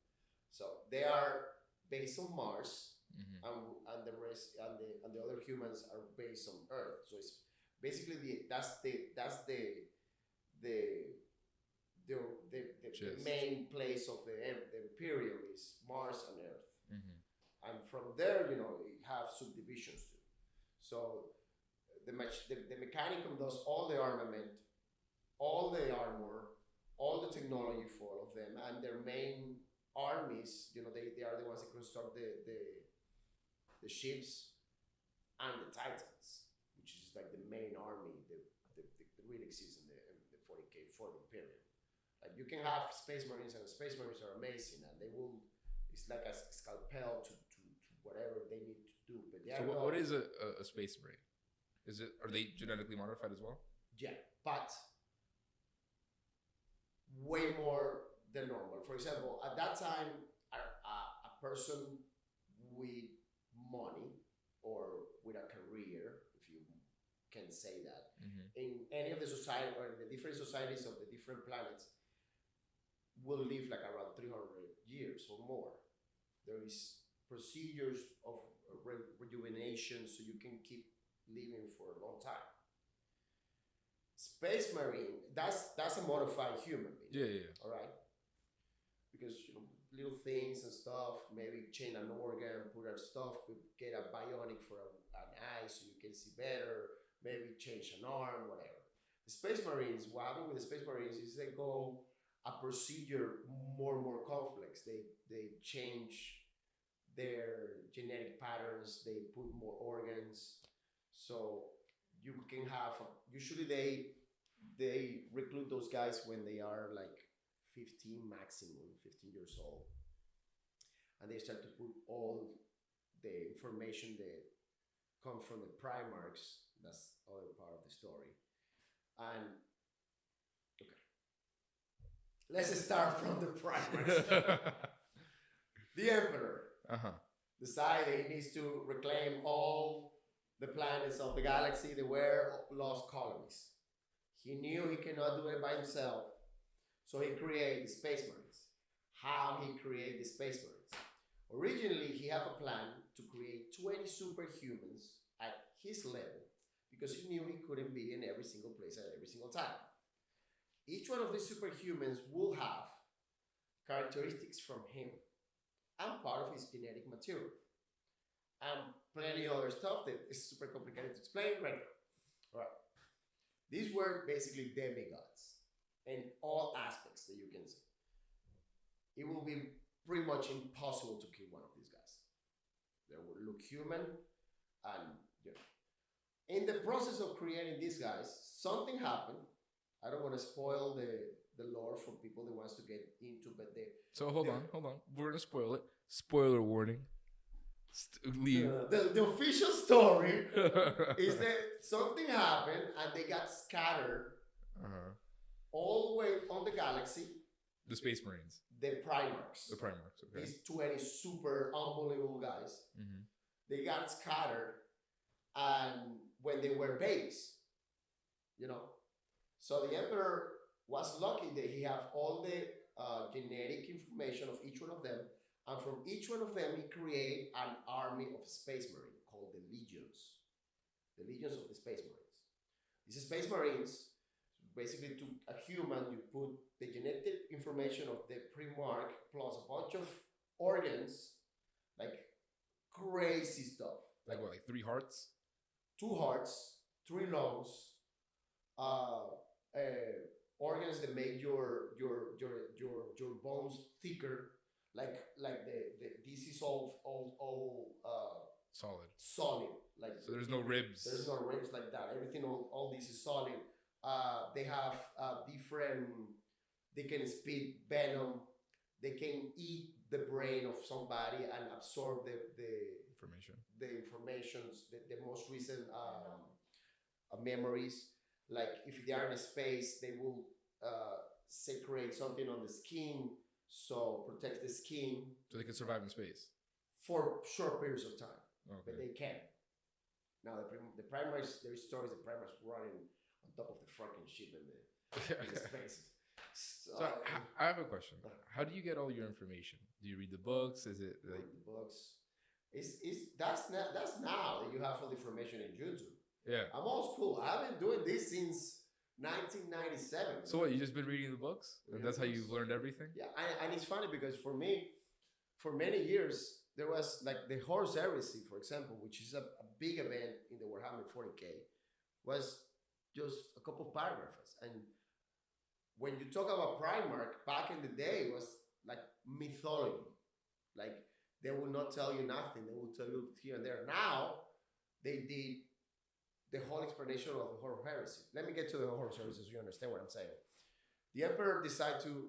So they are based on Mars, mm-hmm. and the rest and the other humans are based on Earth. So it's basically that's the main place of the Imperium is Mars and Earth. Mm-hmm. And from there, you have subdivisions too. So the Mechanicum does all the armament, all the armor, all the technology for all of them, and their main armies, they are the ones that construct the ships and the Titans, which is like exist in the 40K forming period. Like you can have Space Marines, and the Space Marines are amazing, and they will. It's like a scalpel to whatever they need to do. But So what is a Space Marine? Are they genetically modified as well? Yeah, but way more than normal. For example, at that time, a person with money or with a career, if you can say that, in any of the society or in the different societies of the different planets, will live like around 300 years or more. There is procedures of rejuvenation so you can keep living for a long time. Space Marine, that's a modified human being. Yeah. All right? Because, little things and stuff, maybe change an organ, put our stuff, get a bionic for an eye so you can see better, maybe change an arm, whatever. The Space Marines, what happened with the Space Marines is they go a procedure more and more complex. They change their genetic patterns, they put more organs. So you can have, usually they recruit those guys when they are like 15 maximum, 15 years old. And they start to put all the information that come from the Primarchs. That's other part of the story. And okay, let's start from the Primarchs. The Emperor decided he needs to reclaim all the planets of the galaxy that were lost colonies. He knew he cannot do it by himself, so he created the Space Marines. How he created the Space Marines? Originally, he had a plan to create 20 superhumans at his level because he knew he couldn't be in every single place at every single time. Each one of these superhumans will have characteristics from him and part of his genetic material. And plenty other stuff that is super complicated to explain right now. All right. These were basically demigods in all aspects that you can see. It will be pretty much impossible to kill one of these guys. They will look human, and in the process of creating these guys, something happened. I don't want to spoil the lore for people that wants to get into, but So hold on. We're gonna spoil it. Spoiler warning. Leave. The official story is that something happened and they got scattered all the way on the galaxy. The Space Marines. The Primarchs. Okay. These 20 super unbelievable guys. They got scattered, and when they were babies, So the Emperor was lucky that he had all the genetic information of each one of them. And from each one of them, he created an army of Space Marines called the Legions. The Legions of the Space Marines. These Space Marines, basically to a human, you put the genetic information of the Primarch plus a bunch of organs, like crazy stuff. Like what, like 3 hearts? 2 hearts, 3 lungs, organs that make your bones thicker. Like this is all solid. Like so there's no ribs. There's no ribs like that. Everything, all this is solid. They have different. They can spit venom. They can eat the brain of somebody and absorb the information. The most recent memories. Like if they are in space, they will secrete something on the skin. So protects the skin. So they can survive in space? For short periods of time. Okay. But they can. Now the Primarchs, there is stories the Primarchs running on top of the fucking ship in the space. So I have a question. How do you get all your information? Do you read the books? Is it like the books? That's now that you have all the information in YouTube. Yeah. I'm old school. I've been doing this since 1997. So what, you just been reading the books? And that's how you've learned everything? Yeah, and it's funny because for me, for many years, there was like the Horse Heresy, for example, which is a big event in the Warhammer 40K, was just a couple paragraphs. And when you talk about Primarch, back in the day, it was like mythology. Like they will not tell you nothing. They will tell you here and there. Now, they did the whole explanation of the Horus Heresy. Let me get to the Horus Heresy so you understand what I'm saying. The Emperor decided to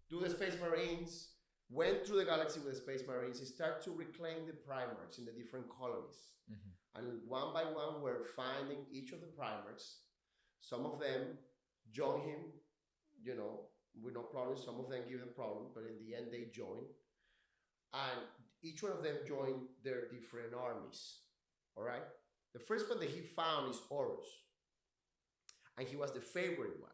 do the Space Marines, went through the galaxy with the Space Marines. He started to reclaim the Primarchs in the different colonies. And one by one, we're finding each of the Primarchs. Some of them join him, you know, with no problem. Some of them give them problems, but in the end, they join. And each one of them joined their different armies. All right? The first one that he found is Horus. And he was the favorite one.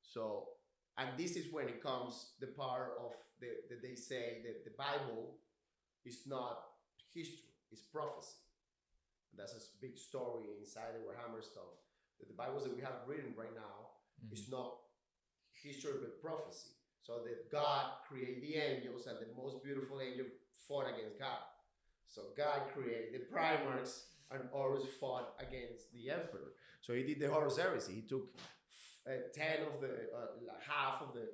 So, and this is when it comes the part of that they say that the Bible is not history, it's prophecy. And that's a big story inside the Warhammer stuff. That the Bibles that we have written right now is not history but prophecy. So that God created the angels and the most beautiful angel fought against God. So God created the Primarchs and Horus fought against the Emperor. So he did the Horus Heresy. He took 10 of the half of the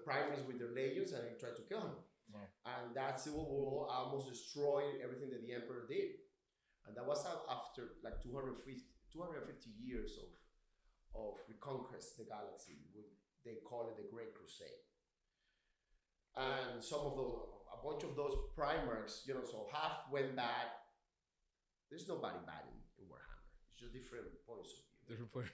Primarchs with their legions and he tried to kill him. Wow. And that civil war almost destroyed everything that the Emperor did. And that was after like 250 years of reconquest the galaxy. They call it the Great Crusade. And a bunch of those Primarchs, you know, so half went bad. There's nobody bad in Warhammer. It's just different points of view. Different point.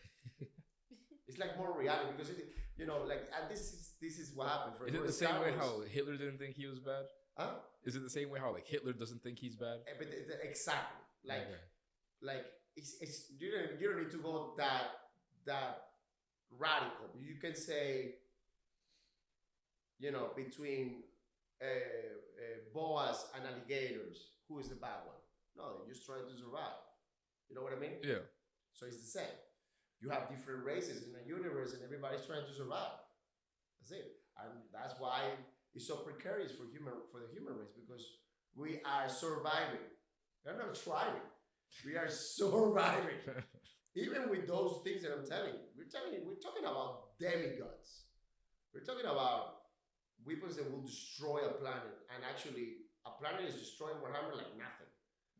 It's like more reality because you know, like, and this is what happened. For is it the same way how Hitler didn't think he was bad? Huh? Is it the same way how like Hitler doesn't think he's bad? But exactly. Like, okay. Like it's you don't need to go that radical. You can say, you know, between boas and alligators, who is the bad one? No, they're just trying to survive. You know what I mean? Yeah. So it's the same. You have different races in a universe and everybody's trying to survive. That's it. And that's why it's so precarious for the human race, because we are surviving. We're not thriving. We are surviving. Even with those things that I'm telling you, we're talking about demigods. We're talking about weapons that will destroy a planet. And actually, a planet is destroying Warhammer like nothing.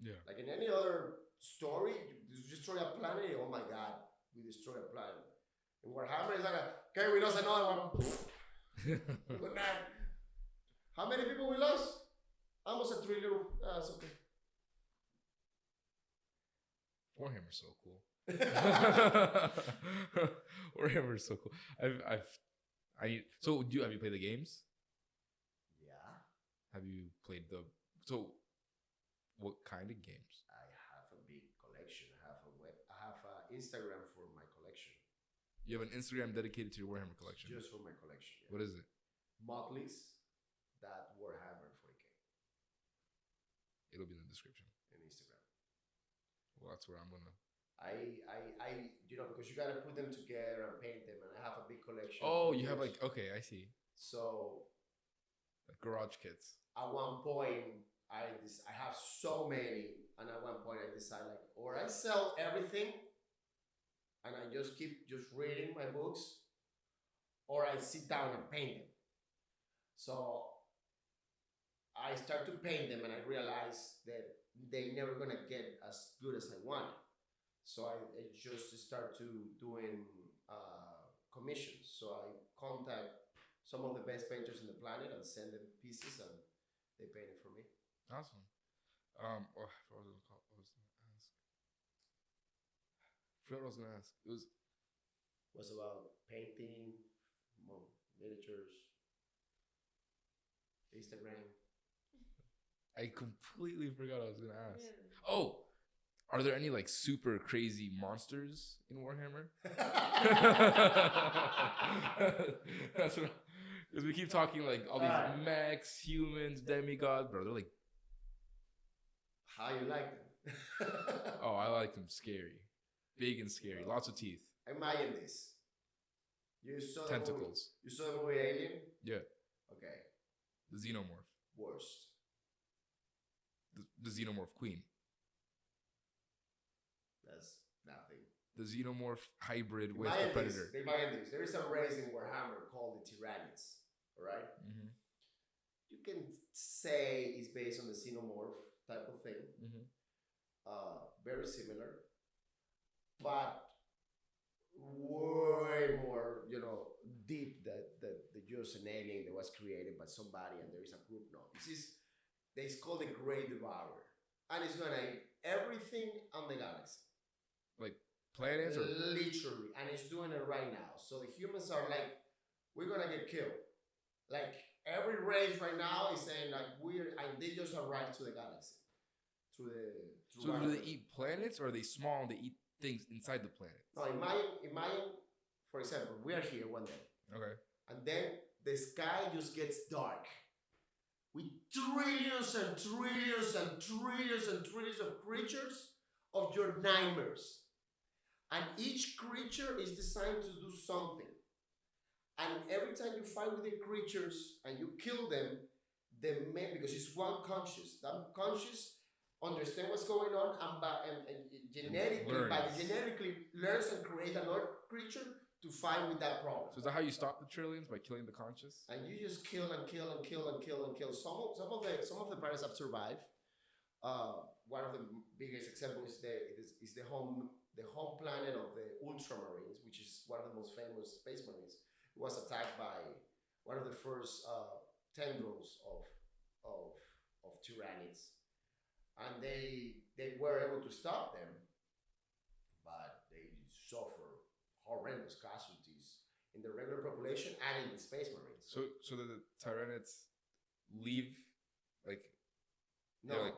Yeah. Like in any other story, you destroy a planet, oh my God, we destroy a planet. In Warhammer, it's like, okay, we lost another one. Good night. How many people we lost? Almost a trillion. That's okay. Warhammer's so cool. Warhammer's so cool. Have you played the games? Yeah. Have you played what kind of games? I have a big collection. I have Instagram for my collection. You have an Instagram dedicated to your Warhammer collection? Just for my collection. Yeah. What is it? Motley's that Warhammer 40K. It'll be in the description. In Instagram. Well, that's where I'm gonna. You know, because you gotta put them together and paint them, and I have a big collection. Oh, you have like, okay, I see. So, like garage kits. At one point, I have so many, and at one point I decide like, or I sell everything, and I just keep reading my books, or I sit down and paint them. So I start to paint them, and I realize that they're never gonna get as good as I wanted. So I just start to doing commissions. So I contact some of the best painters on the planet and send them pieces, and they paint it for me. Awesome. I forgot what I was gonna ask. It was about painting, miniatures, Instagram. I completely forgot what I was gonna ask. Really? Oh, are there any like super crazy monsters in Warhammer? That's what. Because we keep talking like all these mechs, humans, demigods, bro. They're like, how you like them? oh, I like them scary, big and scary, lots of teeth. Imagine this. You saw tentacles. You saw the movie Alien? Yeah. Okay. The xenomorph. Worst. The xenomorph queen. That's nothing. The xenomorph hybrid with imagine the predator. Imagine this. There is a race in Warhammer called the Tyrannids. Alright? Mm-hmm. You can say it's based on the xenomorph type of thing. Mm-hmm. Very similar. but way more, deep that just an alien that was created by somebody and there is a group now. It's called the Great Devourer, and it's gonna eat everything on the galaxy. Like planets or Literally, and it's doing it right now. So the humans are like, we're gonna get killed. Like every race right now is saying like and they just arrived to the galaxy, so do they eat planets or are they small and they eat things inside the planet? No, imagine, for example, we are here one day, Okay. and then the sky just gets dark with trillions and trillions and trillions and trillions of creatures of your nightmares. And each creature is designed to do something. And every time you fight with the creatures and you kill them, because it's one conscious. That conscious understand what's going on and genetically learns and creates another creature to fight with that problem. So is that how you stop the trillions, by killing the conscious? And you just kill and kill and kill and kill and kill. Some of the planets have survived. One of the biggest examples is the home planet of the Ultramarines, which is one of the most famous space marines. It was attacked by one of the first tendrils of tyrannids, and they were able to stop them, but they suffer horrendous casualties in the regular population and in the space marines. So the Tyranids leave, like, no, like,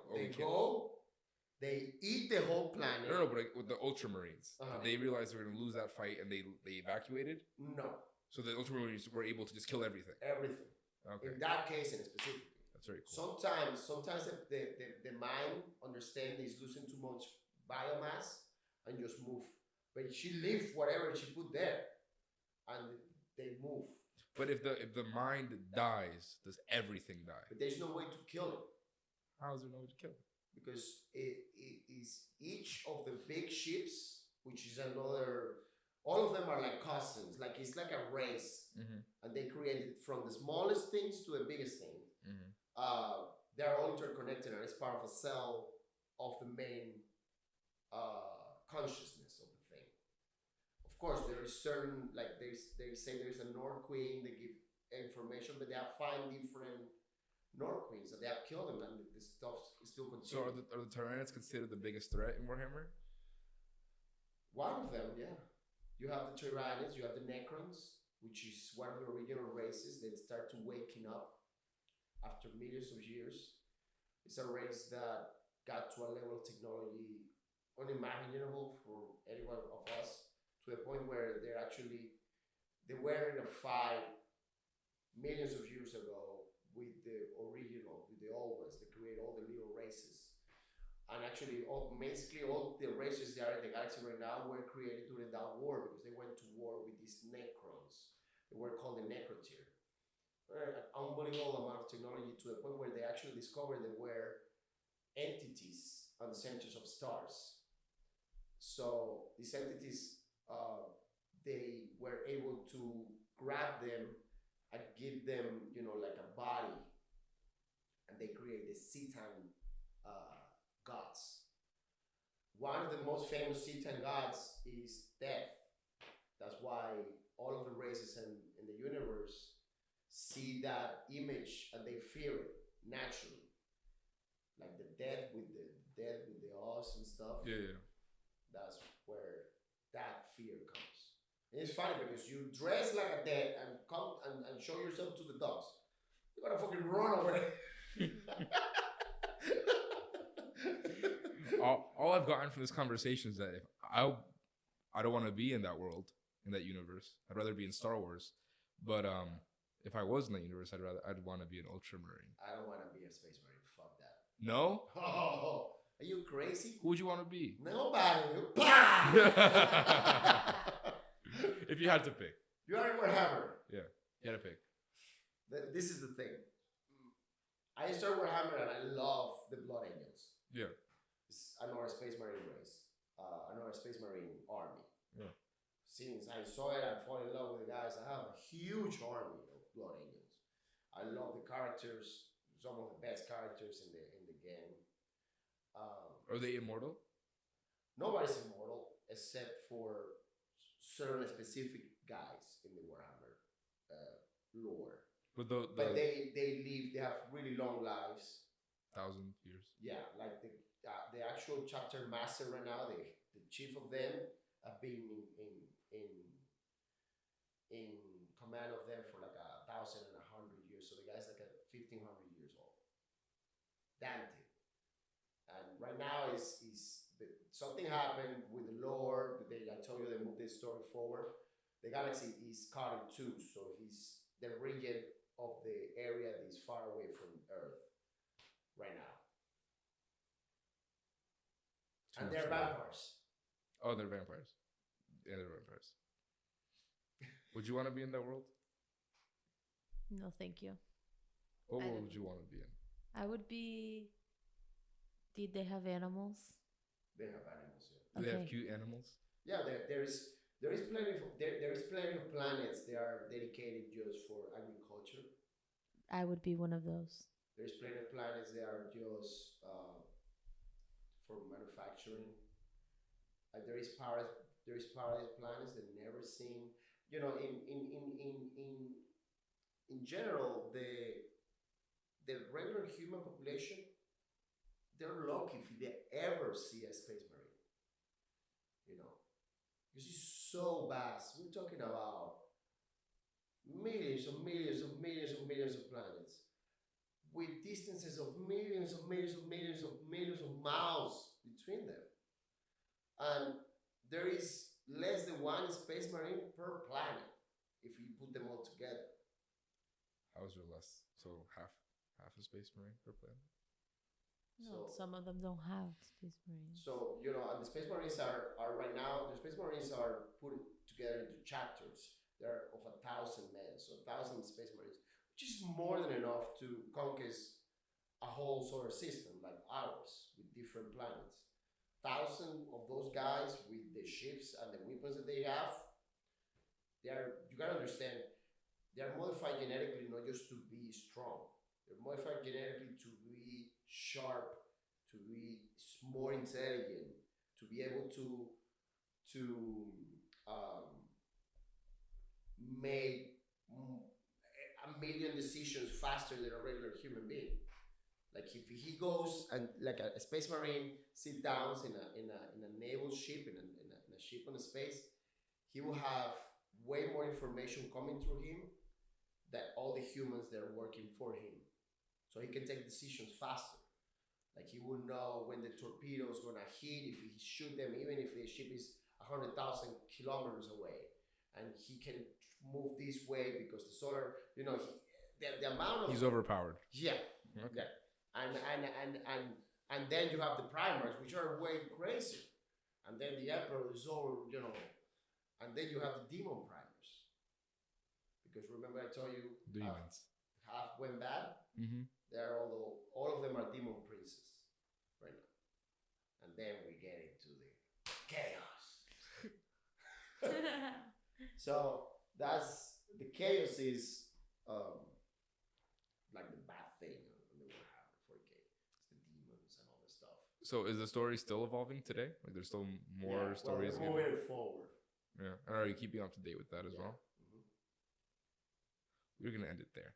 they eat the whole planet. No, but like, with the Ultramarines, they realized they were going to lose that fight and they evacuated? No. So the Ultramarines were able to just kill everything? Everything. Okay. In that case, in specific. That's very cool. Sometimes the mind understands is losing too much biomass and just move. But she leaves whatever she put there, and they move. But if the mind dies, does everything die? But there's no way to kill it. How is there no way to kill it? Because it is each of the big ships, which is another. All of them are like cousins. Like it's like a race, and they created from the smallest things to the biggest thing. They're all interconnected, and it's part of a cell of the main consciousness of the thing. Of course, there is certain, like they say there's a Nord Queen. They give information, but they have 5 different Nord Queens that they have killed them, and this stuff is still continuing. So are the Tyranids considered the biggest threat in Warhammer? One of them, yeah. You have the Tyranids, you have the Necrons, which is one of the original races that start to waking up after millions of years. It's a race that got to a level of technology unimaginable for any one of us, to the point where they were in a fight millions of years ago with the old ones that create all the little races. And actually, basically all the races that are in the galaxy right now were created during that war, because they went to war with these Necrons. They were called the Necrotier. An unbelievable amount of technology, to the point where they actually discovered there were entities on the centers of stars. So these entities, they were able to grab them and give them, like a body, and they create the Citan gods. One of the most famous Citan gods is death. That's why all of the races in the universe see that image and they fear it naturally. Like the death with the os and stuff. Yeah. That's where that fear comes. And it's funny because you dress like a dead and come and show yourself to the dogs. You're gonna fucking run away. all I've gotten from this conversation is that if I don't want to be in that world, in that universe. I'd rather be in Star Wars. But if I was in that universe, I'd want to be an Ultramarine. I don't want to be a Space Marine. Fuck that. No? Oh, are you crazy? Who would you want to be? Nobody. If you had to pick. You are in Warhammer. Yeah, you had to pick. This is the thing. I started Warhammer and I love the Blood Angels. Yeah. It's another Space Marine race. Another Space Marine army. Yeah. Since I saw it, I fell in love with the guys. I have a huge army of Blood Angels. I love the characters. Some of the best characters in the game. Are they immortal? Nobody's immortal. except for certain specific guys in the Warhammer lore. But But they live. They have really long lives. 1,000 years. Yeah, like the actual chapter master right now, the chief of them, have been in command of them for like 1,100 years. So the guy's like 1,500 years old. Dante. And right now something happened with the lore. I told you they moved this story forward. The galaxy is cut in two, so the region of the area that is far away from Earth right now. And they're vampires. Oh, they're vampires. Yeah, they're vampires. Would you want to be in that world? No, thank you. What world would you want to be in? I would be. Did they have animals? They have animals. Yeah. Do they have cute animals? Yeah, there is plenty of planets that are dedicated just for agriculture. I would be one of those. There's plenty of planets that are just for manufacturing. There is paradise planets that never seen. You know, in general, the regular human population, they're lucky if they ever see a space marine. You know, because it's so vast. We're talking about millions of millions of millions of millions of planets with distances of millions of millions of millions of millions of miles between them. And there is less than one space marine per planet if you put them all together. How is your less? So half a space marine per planet? No, So- some of them don't have space marines. So, you know, and the Space Marines are right now, the Space Marines are put together into chapters. They're of 1,000 men, so 1,000 Space Marines, which is more than enough to conquer a whole solar system like ours with different planets. 1,000 of those guys with the ships and the weapons that they have, you gotta understand, they are modified genetically not just to be strong. They're modified genetically to be sharp, to be more intelligent, to be able to make a million decisions faster than a regular human being. Like if he goes and like a space marine sit down in a naval ship in a ship on space, he will have way more information coming through him than all the humans that are working for him. So he can take decisions faster. Like he will know when the torpedo is gonna hit, if he shoot them, even if the ship is 100,000 kilometers away, and he can move this way because the solar, you know, the amount of He's overpowered. yeah, Okay. yeah, and then you have the primers, which are way crazier, and then the emperor is over, you know, and then you have the demon primers, because remember I told you Demons. half went bad. Mm-hmm. They're all of them are demon princes right now. And then we get into the chaos. So that's the chaos is like the bad thing on the Warhammer 40K. It's the demons and all this stuff. So is the story still evolving today? Like there's still more Yeah, stories? Well, we're moving forward. Yeah. And are you keeping up to date with that as well? Mhm. We're gonna end it there.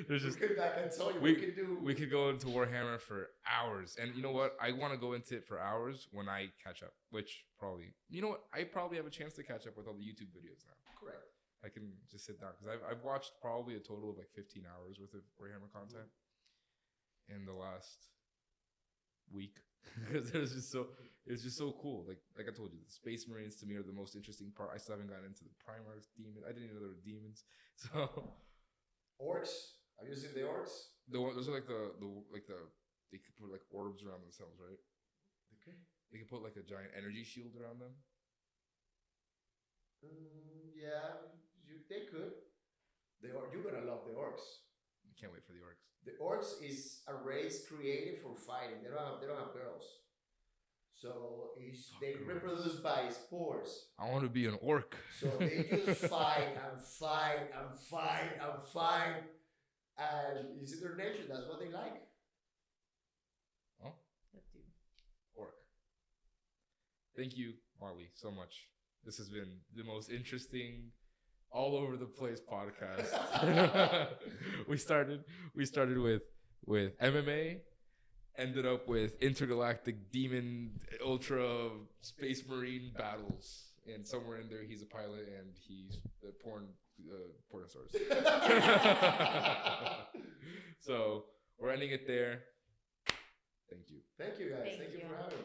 There's just I can tell you we we could do. we could go into Warhammer for hours, and you know what? I want to go into it for hours when I catch up. Which probably, you know what? I probably have a chance to catch up with all the YouTube videos now. Correct. I can just sit down because I've watched probably a total of like 15 hours worth of Warhammer content in the last week because it's just so cool. Like I told you, the Space Marines to me are the most interesting part. I still haven't gotten into the Primarchs, demons. I didn't even know there were demons. So Orcs. Have you seen the orcs? those are like the they could put like orbs around themselves, right? Okay. They could put like a giant energy shield around them. Yeah, they could. You're gonna love the orcs. I can't wait for the orcs. The orcs is a race created for fighting. They don't have girls, so they reproduce by spores. I want to be an orc. So they just fight and fight and fight and fight, and it's in their nature. That's what they like. Oh, orc. thank you, Marley, so much. This has been the most interesting, all over the place podcast. we started with MMA, ended up with intergalactic demon ultra space marine battles, and somewhere in there he's a pilot and he's the porn stars. So we're ending it there. Thank you. Thank you, guys. Thank Thank you you. for having me.